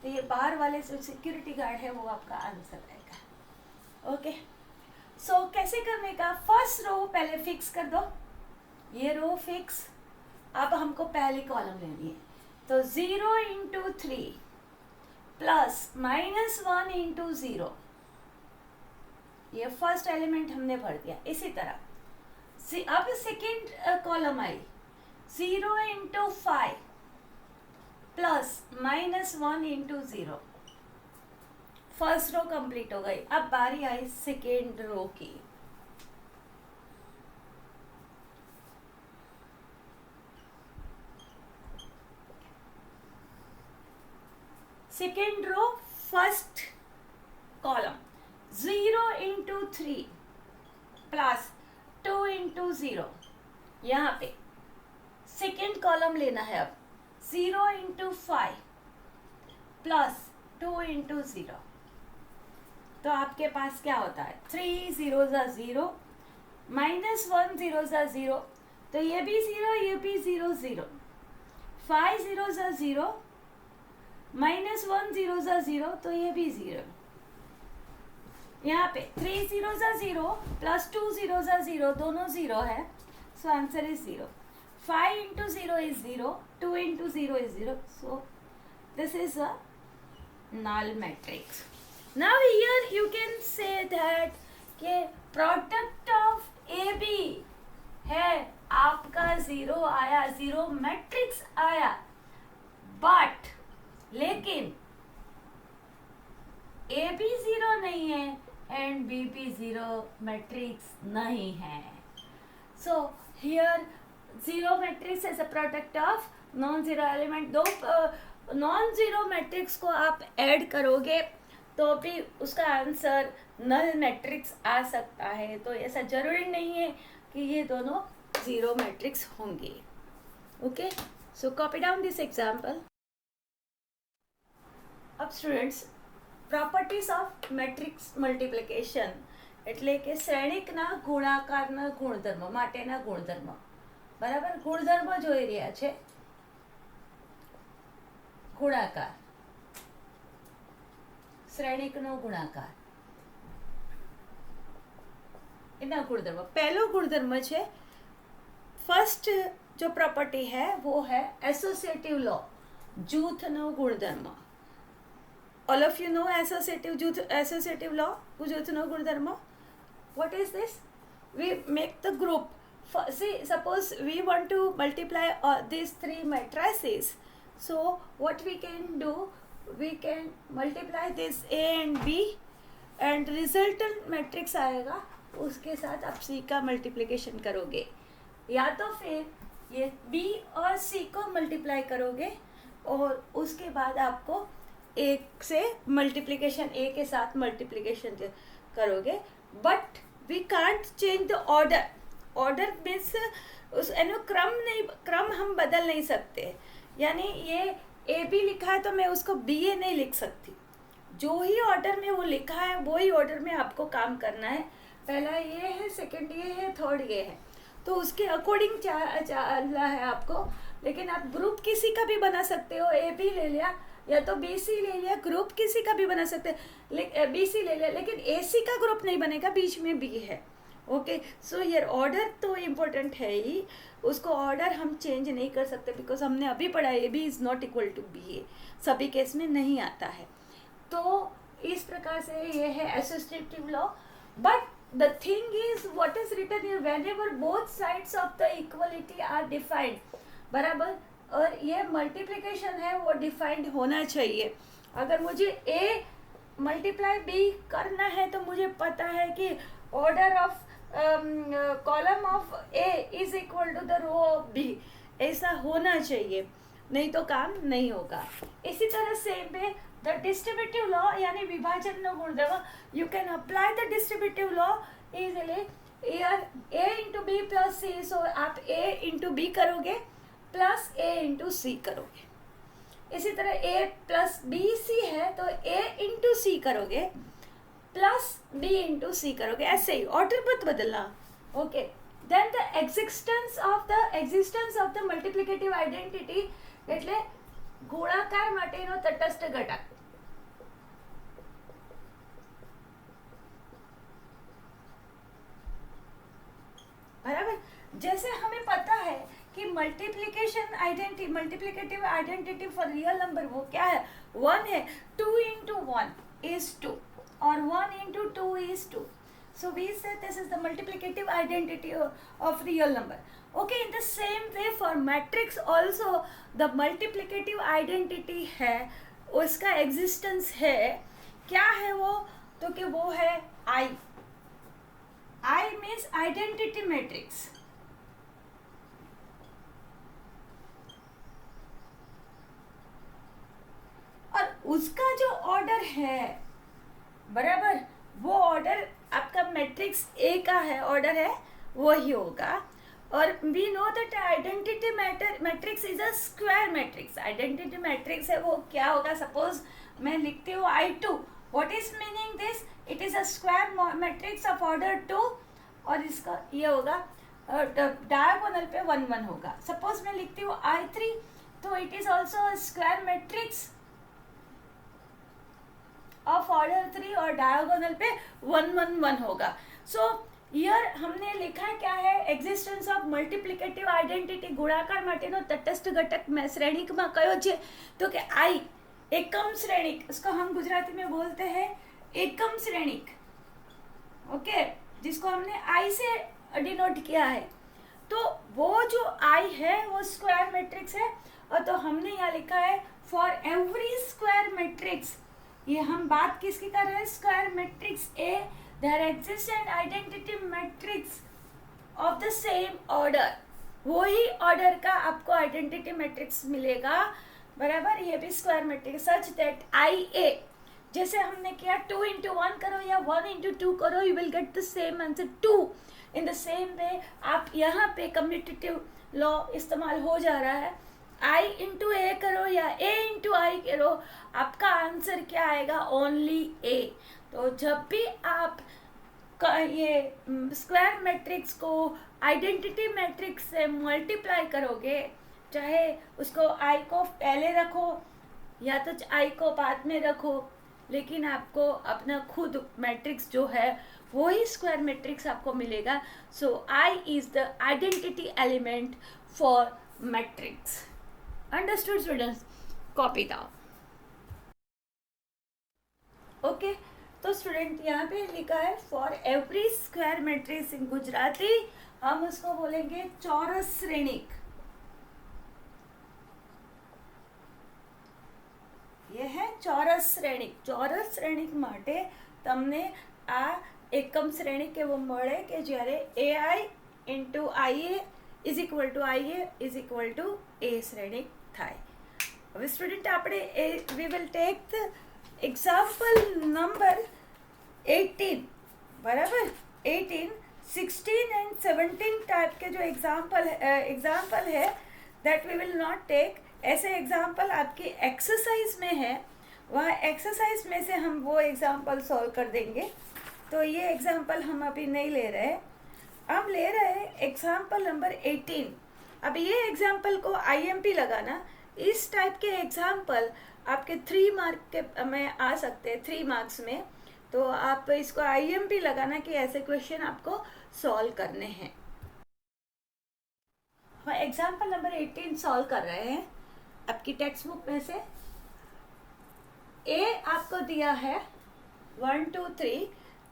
A: तो ये बाहर वाले जो सिक्योरिटी गार्ड है वो आपका आंसर आएगा। ओके, सो कैसे करने का, फर्स्ट रो पहले फिक्स कर दो, ये रो फिक्स। अब हमको पहली कॉलम लेनी है, तो 0 × 3 प्लस -1 × 0, ये फर्स्ट एलिमेंट हमने भर दिया। इसी तरह अब सेकेंड कॉलम आई, 0 × 5 प्लस -1 × 0, फर्स्ट रो कंप्लीट हो गई। अब बारी आई सेकेंड रो की, second row first column 0 × 3 plus 2 × 0, यहाँ पे सेकेंड कॉलम लेना है। अब 0 × 5 प्लस 2 × 0, तो आपके पास क्या होता है, 3 0 0 -1 0 0, तो ये भी 0, ये भी 0 0, 5 0 0 -1 0 0, तो ये भी 0। यहाँ पे 3 0 0 प्लस 2 0 0, दोनों 0 है, so answer is 0। 5 × 0 is 0, 2 × 0 is 0, so this is a null matrix. Now here you can say that के प्रोडक्ट ऑफ ए बी है आपका 0 आया, 0 मैट्रिक्स आया, बट लेकिन ए बी 0 नहीं है एंड बी भी 0 मैट्रिक्स नहीं है। So here 0 matrix as a product of non zero element. दो नॉन जीरो मैट्रिक्स को आप ऐड करोगे तो भी उसका आंसर नल मैट्रिक्स आ सकता है, तो ऐसा जरूरी नहीं है कि ये दोनों 0 मैट्रिक्स होंगे। Okay, so copy down this example. अब students, properties of matrix multiplication એટલે કે શ્રેણિકના ગુણાકારના ગુણધર્મ માટેના ગુણધર્મ, બરાબર। ગુણધર્મ જોઈ રહ્યા છે, ગુણાકાર, શ્રેણિકનો ગુણાકાર, એના ગુણધર્મ। પહેલો ગુણધર્મ છે, ફર્સ્ટ जो प्रॉपर्टी है वो है एसोसिएटिव लॉ, जूथનો गुणधर्म। all of you know associative law, Jyothino Gundharmo. What is this? We make the group. See, suppose we want to multiply these three matrices. So what we can do, we can multiply this A and B and resultant matrix आएगा, उसके साथ आप C का multiplication करोगे, या तो फिर ये B और C को मल्टीप्लाई करोगे और उसके बाद आपको A से मल्टीप्लिकेशन A के साथ मल्टीप्लिकेशन करोगे. But we can't change the order. Order means उस क्रम हम बदल नहीं सकते. यानी ये ए बी लिखा है तो मैं उसको बी ए नहीं लिख सकती. जो ही ऑर्डर में वो लिखा है वही ऑर्डर में आपको काम करना है. पहला ये है, सेकंड ये है, थर्ड ये है, तो उसके अकॉर्डिंग चलना है आपको. लेकिन आप ग्रुप किसी का भी बना सकते हो. ए बी ले लिया या तो बी सी ले लिया, ग्रुप किसी का भी बना सकते हैं. बी सी ले लिया, लेकिन ए सी का ग्रुप नहीं बनेगा, बीच में बी है. ओके, सो ये ऑर्डर तो इम्पोर्टेंट है ही. उसको ऑर्डर हम चेंज नहीं कर सकते बिकॉज हमने अभी पढ़ा A B is not equal to B A. सभी केस में नहीं आता है. तो इस प्रकार से ये है associative law. But the thing is what is written here, whenever both sides of the equality are defined, बराबर, और ये मल्टीप्लिकेशन है वो डिफाइंड होना चाहिए. अगर मुझे ए मल्टीप्लाई बी करना है तो मुझे पता है कि order of column of A is equal to the row of B, ऐसा होना चाहिए, नहीं तो काम नहीं होगा. इसी तरह सेम है द डिस्ट्रीब्यूटिव लॉ, यानी विभाजन गुणधर्म. You can apply the distributive law easily. यार ए इंटू बी प्लस सी, सो आप ए इंटू बी करोगे प्लस ए इंटू सी करोगे. इसी तरह ए प्लस बी सी है तो ए इंटू सी करोगे प्लस बी इंटू सी करोगे. ऐसे ही ऑर्डर मत बदलना. Okay, then the existence of the multiplicative identity એટલે ગોળાકાર માટેનો તટસ્થ ઘટક. बराबर, जैसे हमें पता है कि multiplicative identity for real number वो क्या है, 1 है. 2 इंटू 1 इज 2 और 1 into 2 is 2. So we say this is the multiplicative identity of real number. Okay, in the same way for matrix also the multiplicative identity है, उसका existence है. क्या है वो, तो कि वो है I. I means identity matrix. और उसका जो ऑर्डर है, बराबर, वो ऑर्डर आपका मैट्रिक्स ए का है, ऑर्डर है वही होगा. और we know that identity matrix is a square matrix. Identity matrix है वो क्या होगा, सपोज मैं लिखती हूँ I2. What is meaning this, it is a square matrix of order 2 और इसका ये होगा डायगोनल पे 1 1 होगा. सपोज मैं लिखती हूँ I3 तो it is also a square matrix of order 3 और डायगोनल पे 1 1 1 होगा. सो हियर हमने लिखा क्या है, એક્ઝિસ્ટન્સ ઓફ મલ્ટીપ્લિકેટિવ આઇડેન્ટિટી ગુણાકાર માટેનો તટસ્થ ઘટક में શ્રેણિકમાં કયો છે, તો કે I एकम श्रेणिक. इसको हम गुजराती में बोलते हैं एकम श्रेणिक. ओके, जिसको हमने I से डिनोट किया है. तो वो जो I है वो स्क्वायर मैट्रिक्स है. और तो हमने यहाँ लिखा है फॉर एवरी स्क्वायर मैट्रिक्स. ये हम बात किसकी कर रहे हैं, square matrix A, there exist an identity matrix of the same order. वही ऑर्डर का आपको आइडेंटिटी मैट्रिक्स मिलेगा, बराबर. ये भी square matrix such that I A, जैसे हमने किया 2 इंटू 1 करो या 1 इंटू 2 करो, you will get the same answer 2. In the same way आप यहाँ पे कम्यूटेटिव लॉ इस्तेमाल हो जा रहा है. I इंटू ए करो या A इंटू आई करो, आपका आंसर क्या आएगा, ओनली A. तो जब भी आप ये स्क्वायर मैट्रिक्स को आइडेंटिटी मैट्रिक्स से मल्टीप्लाई करोगे, चाहे उसको I को पहले रखो या तो I को बाद में रखो, लेकिन आपको अपना खुद मैट्रिक्स जो है वही स्क्वायर मैट्रिक्स आपको मिलेगा. सो I is the identity element for matrix. Understood, students? Copy down. Okay, तो स्टूडेंट यहाँ पे लिखा है फॉर एवरी स्क्वायर मैट्रिक्स इन गुजराती हम उसको बोलेंगे चौरस श्रेणिक। ये है ચોરસ શ્રેણિક। ચોરસ શ્રેણિક માટે તમને આ એકમ શ્રેણિક કેવો મળે કે જ્યારે AI into IA is equal to IA is equal to A શ્રેણિક થાય। હવે સ્ટુડન્ટ આપણે we will take the example number 18, बराबर 18, 16 एंड 17 टाइप के जो एग्जाम्पल है that we will not take. ऐसे एग्जाम्पल आपकी एक्सरसाइज में है, वह एक्सरसाइज में से हम वो एग्जाम्पल सॉल्व कर देंगे। तो ये एग्जाम्पल हम अभी नहीं ले रहे, हम ले रहे हैं एग्जाम्पल नंबर 18। अब ये एग्जाम्पल को IMP लगाना। इस टाइप के एग्जाम्पल आपके 3 मार्क के में आ सकते हैं, 3 मार्क्स में। तो आप इसको IMP लगाना कि ऐसे क्वेश्चन आपको सॉल्व करने हैं। हम एग्जाम्पल नंबर 18 सॉल्व कर रहे हैं आपकी टेक्स्ट बुक में से। ए आपको दिया है 1 2 3,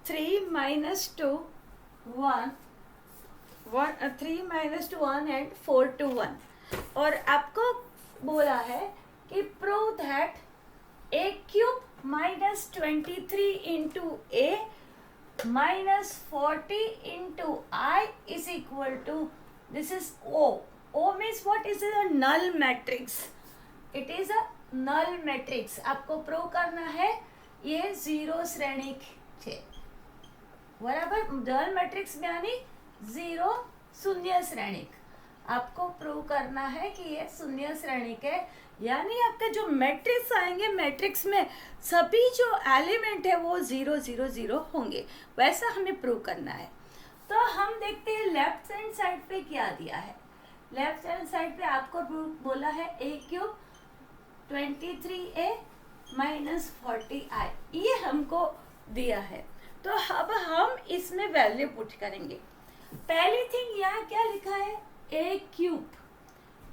A: 3 - 2 1, 3 - 2 1 एंड 4 2 1। और आपको बोला है कि prove that A³ -23 into A -40 into I is equal to, this is O. O means what is a null matrix? It is a null matrix. आपको प्रूव करना है ये 0 श्रेणिक છે, बराबर। null matrix में यानी 0 शून्य श्रेणिक। आपको प्रूव करना है कि ये शून्य श्रेणिक है, यानी आपके जो मैट्रिक्स आएंगे मैट्रिक्स में सभी जो एलिमेंट है वो 0 0 0 होंगे, वैसा हमें प्रूव करना है। तो हम देखते हैं लेफ्ट हैंड साइड पे क्या दिया है। लेफ्ट हैंड साइड पे आपको बोला है A³ 23A -40I, ये हमको दिया है। तो अब हम इसमें वैल्यू पुट करेंगे। पहली थिंग यहाँ क्या लिखा है, A³।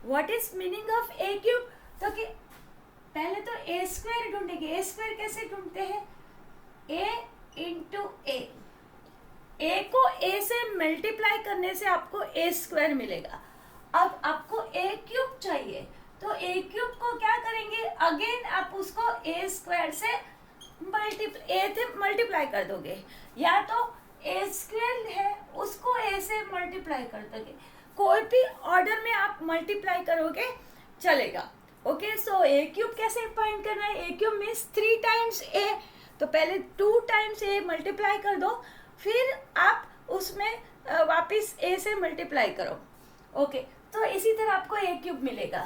A: What is meaning of A³? तो कि पहले तो A² ढूंढेंगे। A² कैसे ढूंढते हैं, A इंटू A। A को A से मल्टीप्लाई करने से आपको A² मिलेगा। अब आपको A³ चाहिए, तो A³ को क्या करेंगे, अगेन आप उसको A² से मल्टीप्लाई कर दोगे, या तो A² है उसको A से मल्टीप्लाई कर दोगे। कोई भी ऑर्डर में आप मल्टीप्लाई करोगे चलेगा। ओके, सो A³ कैसे फाइंड करना है, A³ मीन्स 3 टाइम्स A। तो पहले 2 टाइम्स A मल्टीप्लाई कर दो, फिर आप उसमें वापस A से मल्टीप्लाई करो। ओके, तो इसी तरह आपको A³ मिलेगा।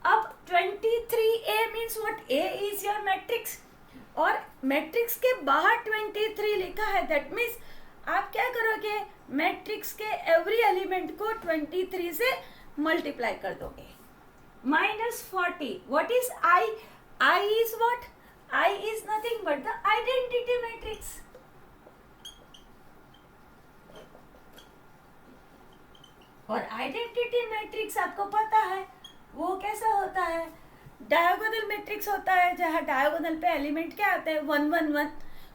A: अब 23A means what, A is your matrix, और मैट्रिक्स के बाहर 23 लिखा है, दैट मीन्स आप क्या करोगे, मैट्रिक्स के एवरी एलिमेंट को 23 से मल्टीप्लाई कर दोगे। -40, what is I? I is what? I is nothing but the identity matrix। और आइडेंटिटी मैट्रिक्स आपको पता है वो कैसा होता है, डायगोनल मैट्रिक्स होता है, जहाँ डायगोनल पे एलिमेंट क्या आता है, 1 1 1।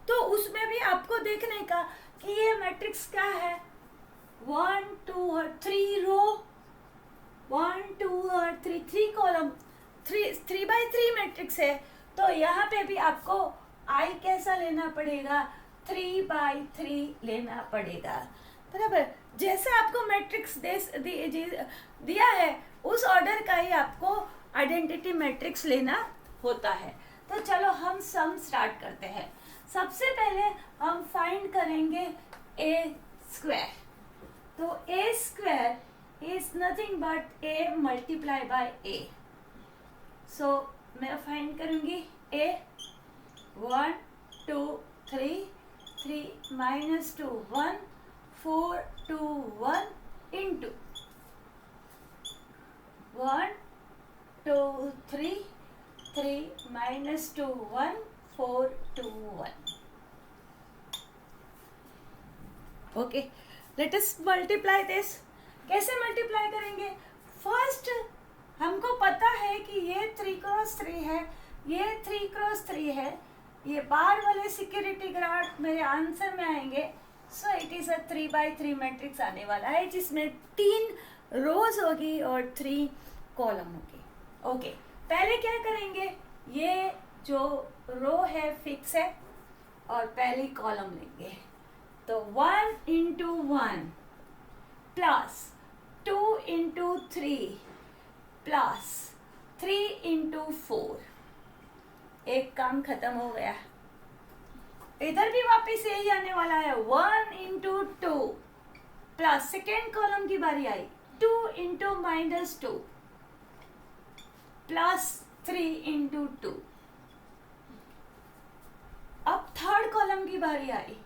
A: तो उसमें भी आपको देखने का कि ये मैट्रिक्स क्या है, 1 2 और 3 रो, 1 2 और 3 कॉलम, 3x3 मैट्रिक्स है। तो यहाँ पे भी आपको I कैसा लेना पड़ेगा, 3x3 लेना पड़ेगा, बराबर। जैसे आपको मैट्रिक्स दिया है उस ऑर्डर का ही आपको आइडेंटिटी मैट्रिक्स लेना होता है। तो चलो हम सम स्टार्ट करते हैं। सबसे पहले हम फाइंड करेंगे A²। तो A² is nothing but A multiplied by A। सो मैं फाइंड करूंगी A, 1 2 3, 3 - 2 1, 4 2 1 into 1 2 3, 3 - 2 1, 4 2 1। Okay, let us multiply this. कैसे मल्टीप्लाई करेंगे, फर्स्ट हमको पता है कि ये 3x3 है, ये 3x3 है, ये बार वाले सिक्योरिटी गार्ड मेरे आंसर में आएंगे। सो it is a 3x3 matrix आने वाला है जिसमें 3 रोज होगी और 3 कॉलम होगी। ओके, पहले क्या करेंगे, ये जो रो है फिक्स है और पहली कॉलम लेंगे। तो 1 into 1 plus 2 into 3 plus 3 into 4, एक काम खत्म हो गया। इधर भी वापस यही आने वाला है, 1 इंटू 2 प्लस सेकेंड कॉलम की बारी आई, 2 इंटू -2 प्लस 3 इंटू 2। अब थर्ड कॉलम की बारी आई,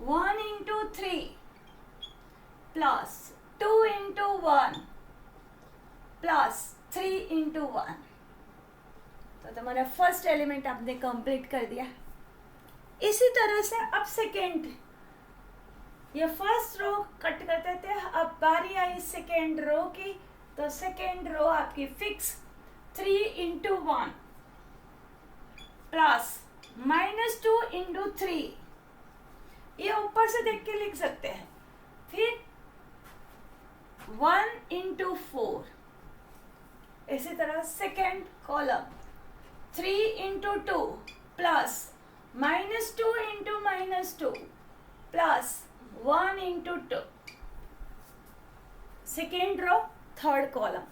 A: 1 into 3 plus 2 into 1 plus 3 into 1। तो तुम्हारा फर्स्ट एलिमेंट आपने कंप्लीट कर दिया। इसी तरह से अब सेकेंड, ये फर्स्ट रो कट करते थे, अब बारी आई सेकेंड रो की। तो सेकेंड रो आपकी फिक्स 3 इंटू 1 प्लस -2 इंटू 3, ये ऊपर से देख के लिख सकते हैं। फिर 1 इंटू 4, इसी तरह second column 3 into 2 plus -2 into -2 plus 1 into 2। Second row third column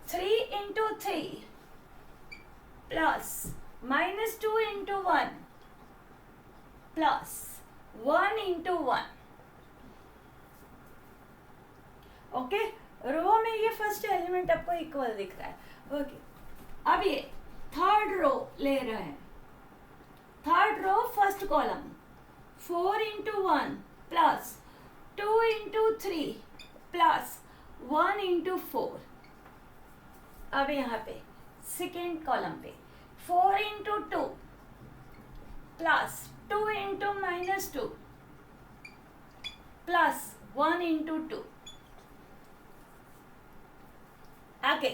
A: 3 into 3 plus -2 into 1 plus 1 into 1। Okay, row में ये फर्स्ट एलिमेंट आपको इक्वल दिख रहा है। ओके, अब ये थर्ड रो ले रहे हैं। Third row first column 4 into 1 plus 2 into 3 plus 1 into 4। अब यहाँ पे सेकेंड कॉलम पे 4 into 2 plus 2 into -2 plus 1 into 2। आगे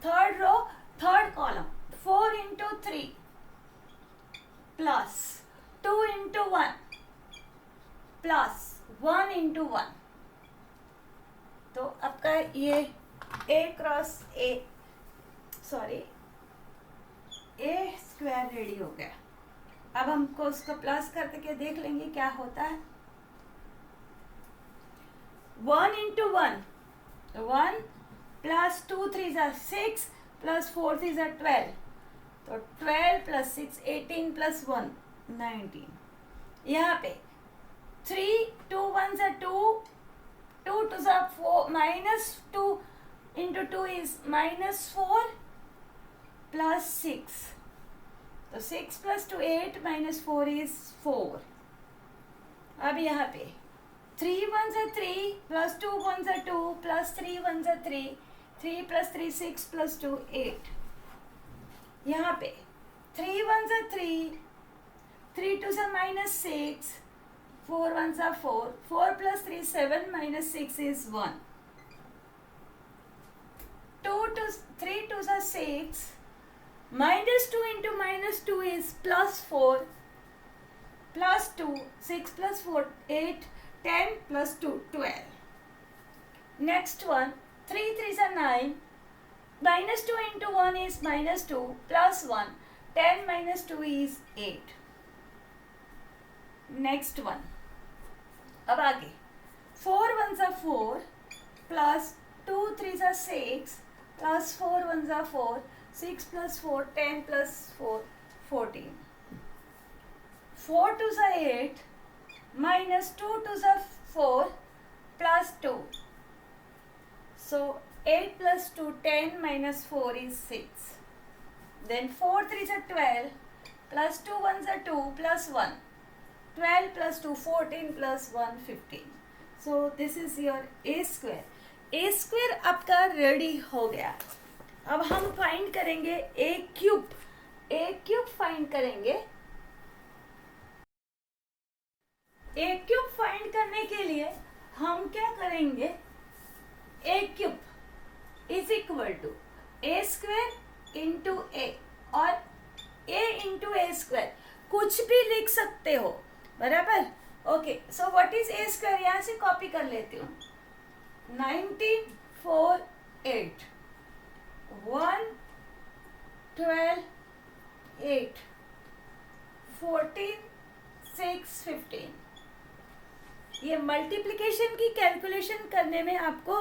A: third row third column 4 into 3 plus 2 into 1 plus 1 into 1। तो आपका ये ए स्क्वायर रेडी हो गया। अब हमको उसको प्लस करके देख लेंगे क्या होता है। 1 इंटू 1 1 प्लस 2 3 6 प्लस 4 3 12। तो 12 प्लस 6 18 प्लस 1 19। यहाँ पे 3 2 1 2 2 2 4 -2 इंटू 2 इज -4 प्लस 6। तो 6 प्लस 2 8 -4 इज 4। अब यहाँ पे 3 1 3 प्लस 2 1 2 प्लस 3 1 3 3 प्लस 3 6 प्लस 2 8। यहाँ पे 3 1 3 3 2 -6 4 1 4 4 plus 3 7 -6 is 1। 2 2 3 2 6 -2 into -2 is +4 plus 2 6 plus 4 8 10 plus 2 12। Next one 3 3 9 -2 into 1 is -2 plus 1 10 minus 2 is 8। Next one, अब आगे 4 1s are 4 plus 2 3s are 6 plus 4 1s are 4 6 plus 4 10 plus 4 14। 4 2s are 8 minus 2 2s are 4 plus 2। So 8 plus 2 10 minus 4 is 6। Then 4 3s are 12 plus 2 1s are 2 plus 1 12 plus 2 14 plus 1 15। So this is your a square। a square आपका ready हो गया। अब हम find करेंगे a cube. a cube find करेंगे। a cube find करने के लिए हम क्या करेंगे, a cube is equal to a square into a और a इंटू a स्क्वायर। कुछ भी लिख सकते हो, बराबर। Okay, so what is A square, यहाँ से कॉपी कर लेती हूँ। 19 4 8 1 12 8 14 6 15। ये मल्टीप्लिकेशन की कैलकुलेशन करने में आपको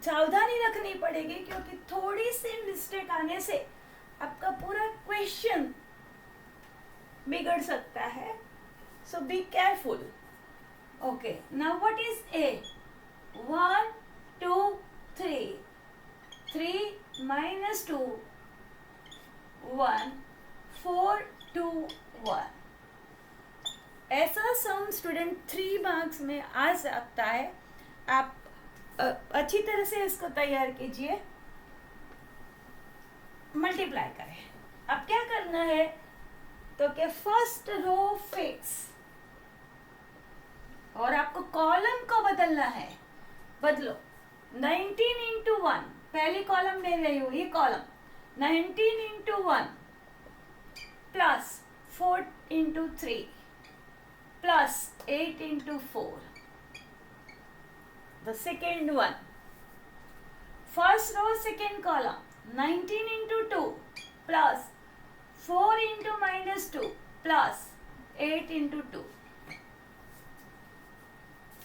A: सावधानी रखनी पड़ेगी, क्योंकि थोड़ी सी मिस्टेक आने से आपका पूरा क्वेश्चन बिगड़ सकता है। So be careful. Okay, now what is A? 1 2 3 3 minus 2 1 4 2 1। ऐसा सम स्टूडेंट 3 मार्क्स में आ सकता है। आप अच्छी तरह से इसको तैयार कीजिए, मल्टीप्लाई करें। अब क्या करना है, तो क्या फर्स्ट रो फिक्स, और आपको कॉलम को बदलना है। बदलो। 19 इंटू 1, पहली कॉलम ले रही हूँ, ये column 19 into 1 plus 4 into 3 plus 8 into 4. The second one. First row, second column. 19 into 2 plus 4 into minus 2 plus 8 into 2.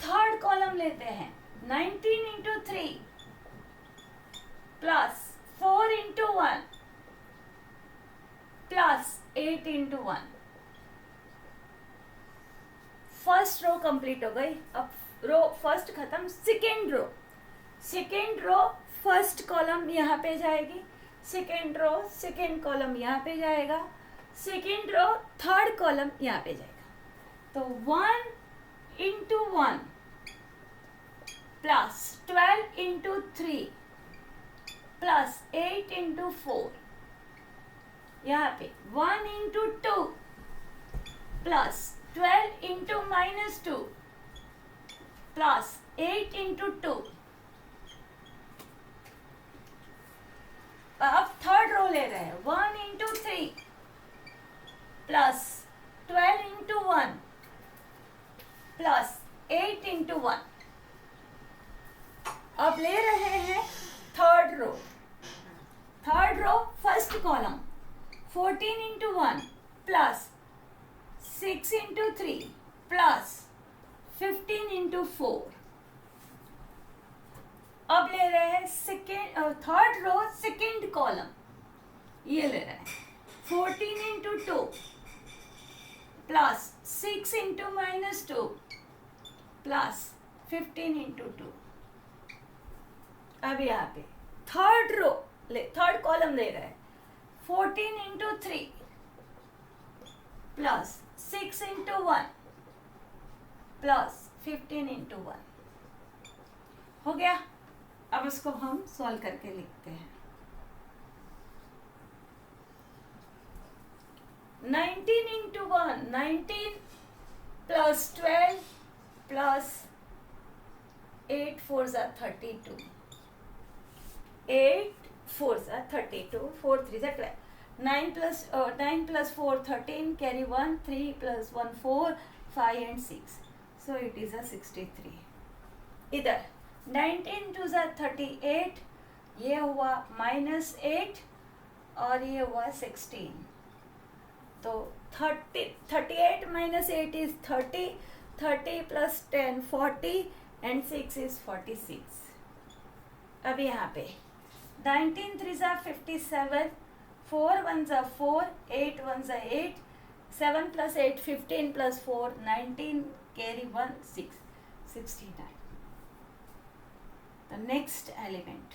A: Third column लेते हैं. 19 into 3 plus 4 into 1 plus 8 into 1. First row complete हो गई। अब रो फर्स्ट खत्म, second row first column यहाँ पे जाएगी, second row second column यहाँ पे जाएगा, सेकेंड रो थर्ड कॉलम यहाँ पे जाएगा। तो 1 into 1 plus 12 into 3 plus 8 into 4, यहाँ पे 1 into 2 plus 12 into minus 2 plus 8 into 2। अब थर्ड रो ले रहे हैं। 1 into 3 plus 12 into 1 plus 8 into 1। अब ले रहे हैं third row first column 14 into 1 plus 6 into 3 plus 15 into 4। अब ले रहे हैं थर्ड रो सेकेंड कॉलम, ये ले रहे हैं 14 into 2 plus 6 into minus 2 plus 15 into 2। अब यहाँ पे थर्ड कॉलम ले रहे हैं 14 into 3 plus 6 into 1 plus 15 into 1 हो गया। अब इसको हम सॉल्व करके लिखते हैं। 19 into 1 19 plus 12 plus 8 4 are 32, 8 4 are 32, 4 3 are 12, 9 plus 4 13, carry 1 3 plus 1 4 5 and 6, so it is a 63। इधर 19 2 are 38, ये हुआ -8 और ये हुआ 16, तो 38 minus 8 is 30, 30 plus 10 40 and 6 is 46। अब यहाँ पे 19 3 are 57, 4 1s are 4, 8 1s are 8, 7 plus 8 15 plus 4 19, carry 1 6 69। The next element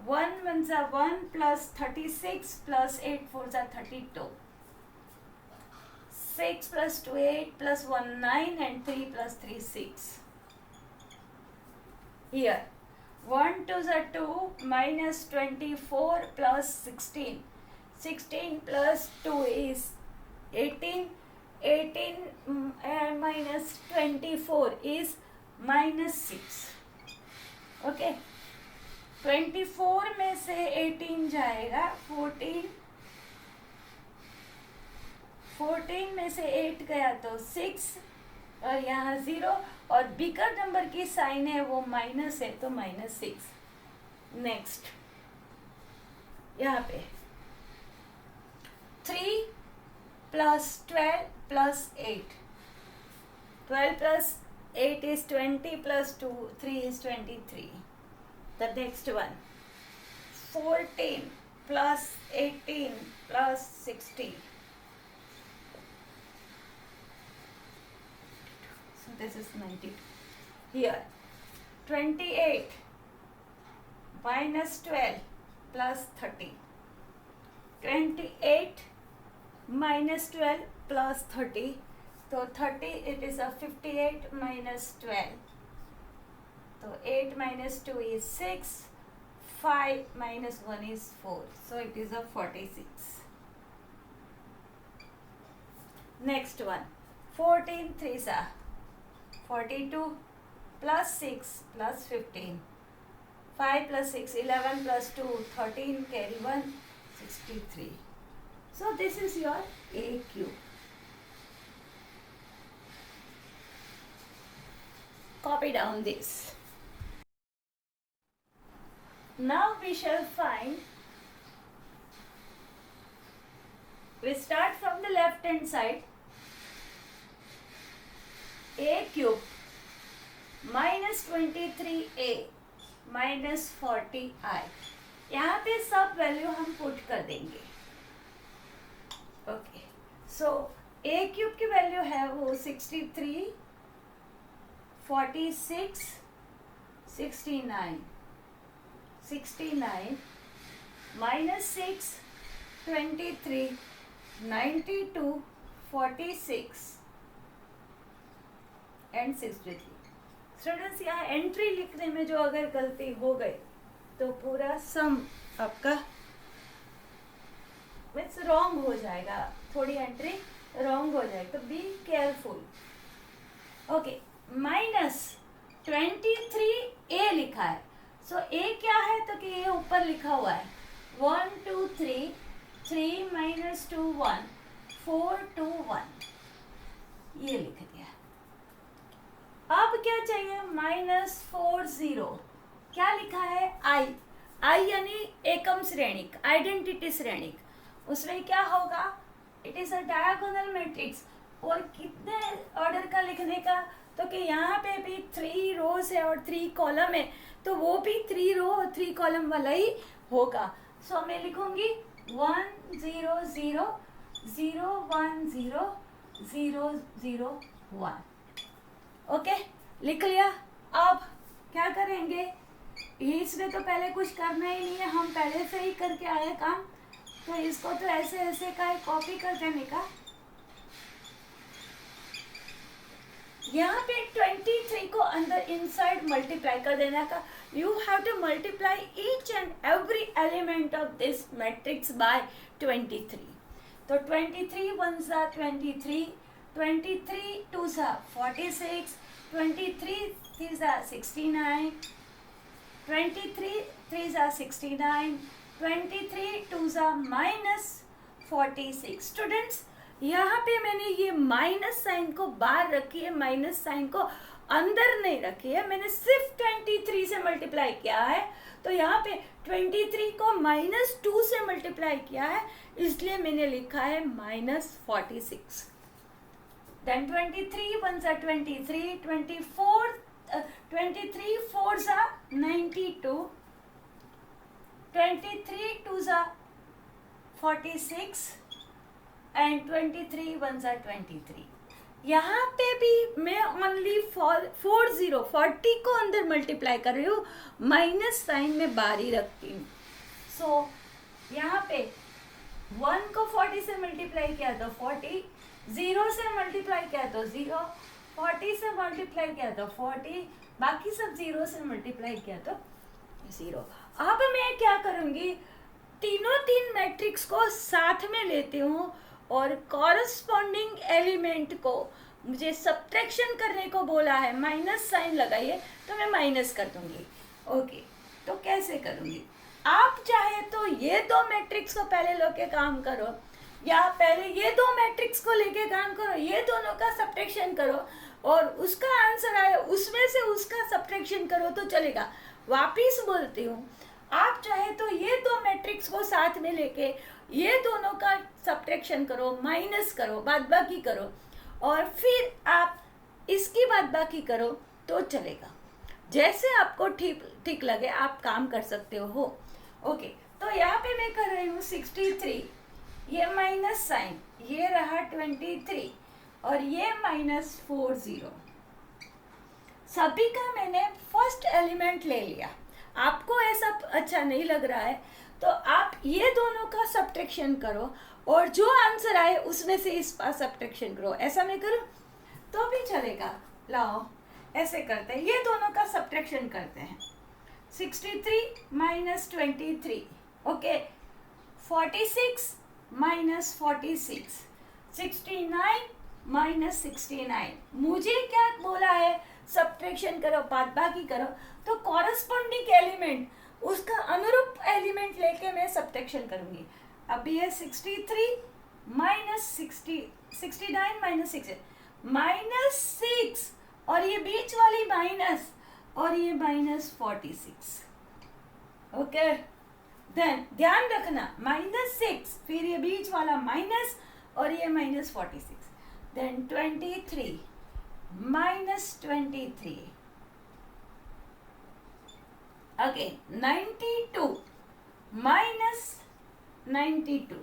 A: 1 1s are 1 plus 36 plus 8 4s are 32, 6 plus 2 8 plus 1 9 and 3 plus 3 6। Here 1 2s are 2 minus 24 plus 16, 16 plus 2 is 18, 18 minus 24 is minus 6। Okay, 24 में से 18 जाएगा 14, 14 में से 8 गया तो 6 और यहाँ 0 और बिगर नंबर की साइन है वो माइनस है तो -6। नेक्स्ट यहाँ पे 3 + 12 + 8, 12 + 8 is 20 + 2 3 is 23. The next one 14 + 18 + 60. So this is 92. Here 28 - 12 + 30. 28 - 12 + 30. So 30 it is a 58 - 12. So 8 - 2 is 6. 5 - 1 is 4. So it is a 46. Next one 14 3s are 42 + 6 + 15. 5 + 6 11 + 2 13 carry 1 63. So this is your AQ. Copy down this. Now we shall find, we start from the left hand side, A cube -23A -40I. यहाँ पे सब value हम put कर देंगे। Okay, so A cube की value है वो 63 46 69 69 -6 23 92 46 and 63। Students यहाँ एंट्री लिखने में जो अगर गलती हो गई तो पूरा सम आपका मीन्स रॉन्ग हो जाएगा, थोड़ी एंट्री रॉन्ग हो जाएगी, तो बी केयरफुल। ओके, -23A लिखा है, सो A क्या है तो कि ये ऊपर लिखा हुआ है 1 2 3 3 - 2 1 4 2 1, ये लिख दिया। अब क्या चाहिए -40, क्या लिखा है I यानी एकम श्रेणिक, आइडेंटिटी श्रेणिक, उसमें क्या होगा, it is a diagonal matrix. और कितने ऑर्डर का लिखने का, तो कि यहाँ पे भी 3 रोज है और 3 कॉलम है, तो वो भी 3 रो और 3 कॉलम वाला ही होगा। सो मैं लिखूंगी 1 0 0 0 1 0 0 0 1। ओके, लिख लिया। अब क्या करेंगे, इसमें तो पहले कुछ करना ही नहीं है, हम पहले से ही करके आए काम, तो इसको तो ऐसे ऐसे का कॉपी कर देने का। यहाँ पे 23 को अंदर इनसाइड मल्टीप्लाई कर देने का। You have to multiply each and every element of this matrix bye 23। तो 23 1s are 23, 23 2s are 46, 23 3s are 69, 23 3s are 69, 23 2s are -46। Students, यहाँ पे मैंने ये माइनस साइन को बाहर रखी है, माइनस साइन को अंदर नहीं रखी है, मैंने सिर्फ 23 से मल्टीप्लाई किया है, तो यहाँ पे 23 को -2 से मल्टीप्लाई किया है, इसलिए मैंने लिखा है -46। Then 23 1s are 23, 23 4s are 92, 23 2s are 46 and 23 1s are 23। यहाँ पे भी मैं ओनली 40 को अंदर मल्टीप्लाई कर रही हूँ, माइनस साइन में बाहर ही रखती हूँ। सो यहाँ पे 1 को 40 से मल्टीप्लाई किया तो 40, 0 से मल्टीप्लाई किया तो 0, 40 से मल्टीप्लाई किया तो 40, बाकी सब 0 से मल्टीप्लाई किया तो 0। अब मैं क्या करूँगी, तीन मैट्रिक्स को साथ में लेती हूँ और कॉरस्पॉन्डिंग एलिमेंट को मुझे सब्ट्रैक्शन करने को बोला है, माइनस साइन लगाइए, तो मैं माइनस कर दूंगी। ओके, तो कैसे करूँगी, आप चाहे तो ये 2 मैट्रिक्स को पहले लो के काम करो, या पहले ये दो मैट्रिक्स को लेके काम करो, ये दोनों का सब्ट्रैक्शन करो और उसका आंसर आए उसमें से उसका सब्ट्रैक्शन करो तो चलेगा। वापिस बोलती हूँ, आप चाहे तो ये दो मैट्रिक्स को साथ में लेके ये दोनों का सब्ट्रैक्शन करो, माइनस करो, बादबाकी करो और फिर आप इसकी बादबाकी करो तो चलेगा। जैसे आपको ठीक लगे आप काम कर सकते हो। ओके, तो यहाँ पे मैं कर रही हूँ 63, ये माइनस साइन, ये रहा 23 और ये -40। सभी का मैंने फर्स्ट एलिमेंट ले लिया। आपको ऐसा अच्छा नहीं लग रहा है तो आप ये दोनों का सब्ट्रैक्शन करो और जो आंसर आए उसमें से इसका सब्ट्रैक्शन करो। ऐसा मैं करूँ तो भी चलेगा। लाओ ऐसे करते हैं, ये दोनों का सब्ट्रैक्शन करते हैं। 63 - 23, ओके, 46 - 46, 69 - 69। मुझे क्या बोला है, सब्ट्रैक्शन करो, बादबाकी करो, तो कॉरस्पॉन्डिंग एलिमेंट, उसका अनुरूप एलिमेंट लेके मैं सब्ट्रैक्शन करूंगी। अब ये 63 - 69 - 6 -6 और ये बीच वाली माइनस और ये -46। ओके, देन ध्यान रखना -6, फिर ये बीच वाला माइनस और ये -46, देन 23 - 23, अगेन 92 - 92,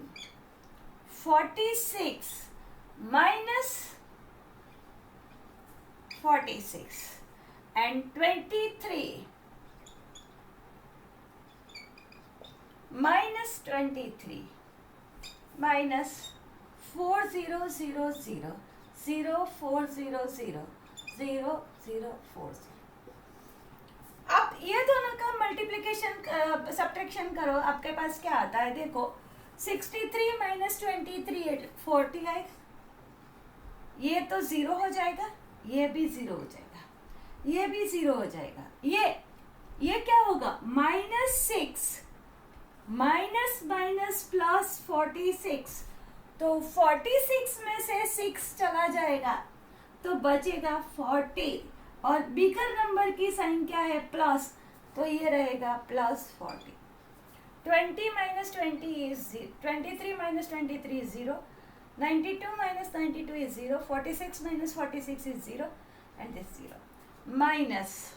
A: 46 - 46 and 23 - 23 minus 4000 0400 0040। अब ये दोनों का मल्टीप्लिकेशन सब्ट्रैक्शन करो, आपके पास क्या आता है देखो। 63 - 23 40 आएगा, ये तो 0 हो जाएगा, ये भी 0 हो जाएगा, ये भी 0 हो जाएगा। ये क्या होगा, -6 माइनस माइनस प्लस 46, तो 46 में से 6 चला जाएगा तो बचेगा 40 और बिगर नंबर की साइन क्या है, प्लस, तो ये रहेगा +40। 20 - 20 is 23 - 23 is 0, 92 - 92 is 0, 46 - 46 is 0 and this 0 minus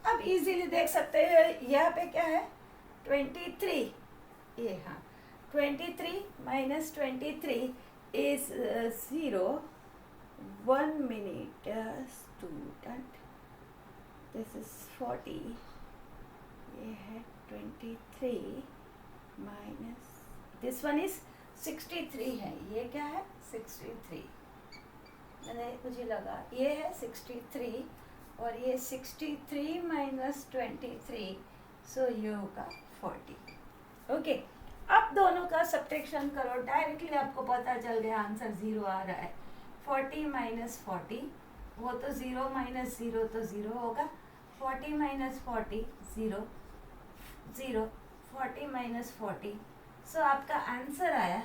A: अब इजीली देख सकते हैं यहाँ पे क्या है 23, ये हाँ 23 - 23 is 0, 1 minute student, this is 40, ये है 23 minus this one is 63 है, ये क्या है 63, मुझे लगा ये है 63 और ये 63 - 23, सो ये होगा 40। ओके, अब दोनों का सब्ट्रैक्शन करो, डायरेक्टली आपको पता चल गया आंसर 0 आ रहा है। 40 - 40, वो तो 0 - 0 तो 0 होगा, 40 - 40 0 0, 40 - 40, सो आपका आंसर आया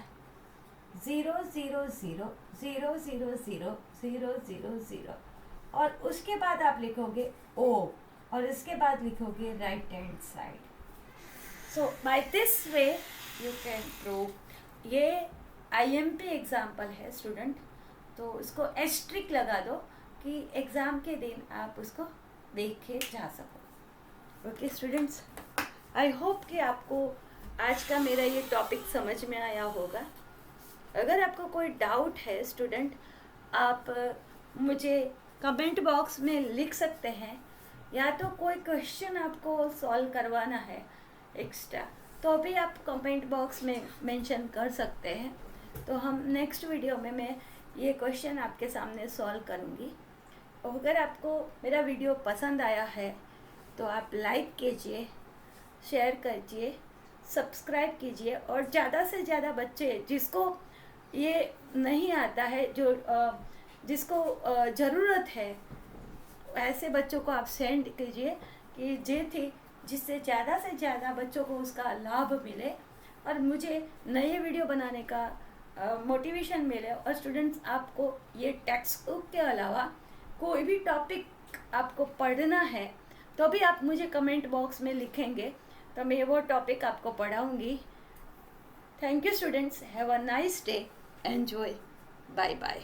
A: 0 0 0 0 0 0 0 0 0 और उसके बाद आप लिखोगे O और इसके बाद लिखोगे right hand side. So by this way you can prove. ये IMP एग्जाम्पल है स्टूडेंट, तो इसको एस्ट्रिक लगा दो कि एग्ज़ाम के दिन आप उसको देख के जा सको। ओके स्टूडेंट्स, आई होप कि आपको आज का मेरा ये टॉपिक समझ में आया होगा। अगर आपको कोई डाउट है स्टूडेंट, आप मुझे कमेंट बॉक्स में लिख सकते हैं, या तो कोई क्वेश्चन आपको सॉल्व करवाना है एक्स्ट्रा तो भी आप कमेंट बॉक्स में मेंशन कर सकते हैं, तो हम नेक्स्ट वीडियो में मैं ये क्वेश्चन आपके सामने सॉल्व करूँगी। अगर आपको मेरा वीडियो पसंद आया है तो आप लाइक कीजिए, शेयर कीजिए, सब्सक्राइब कीजिए और ज़्यादा से ज़्यादा बच्चे जिसको ये नहीं आता है, जिसको ज़रूरत है, ऐसे बच्चों को आप सेंड कीजिए कि जेथी जिससे ज़्यादा से ज़्यादा बच्चों को उसका लाभ मिले और मुझे नए वीडियो बनाने का मोटिवेशन मिले। और स्टूडेंट्स, आपको ये टेक्स्ट बुक के अलावा कोई भी टॉपिक आपको पढ़ना है तो भी आप मुझे कमेंट बॉक्स में लिखेंगे, तो मैं वो टॉपिक आपको पढ़ाऊँगी। Thank you students, have a nice day, enjoy, bye bye.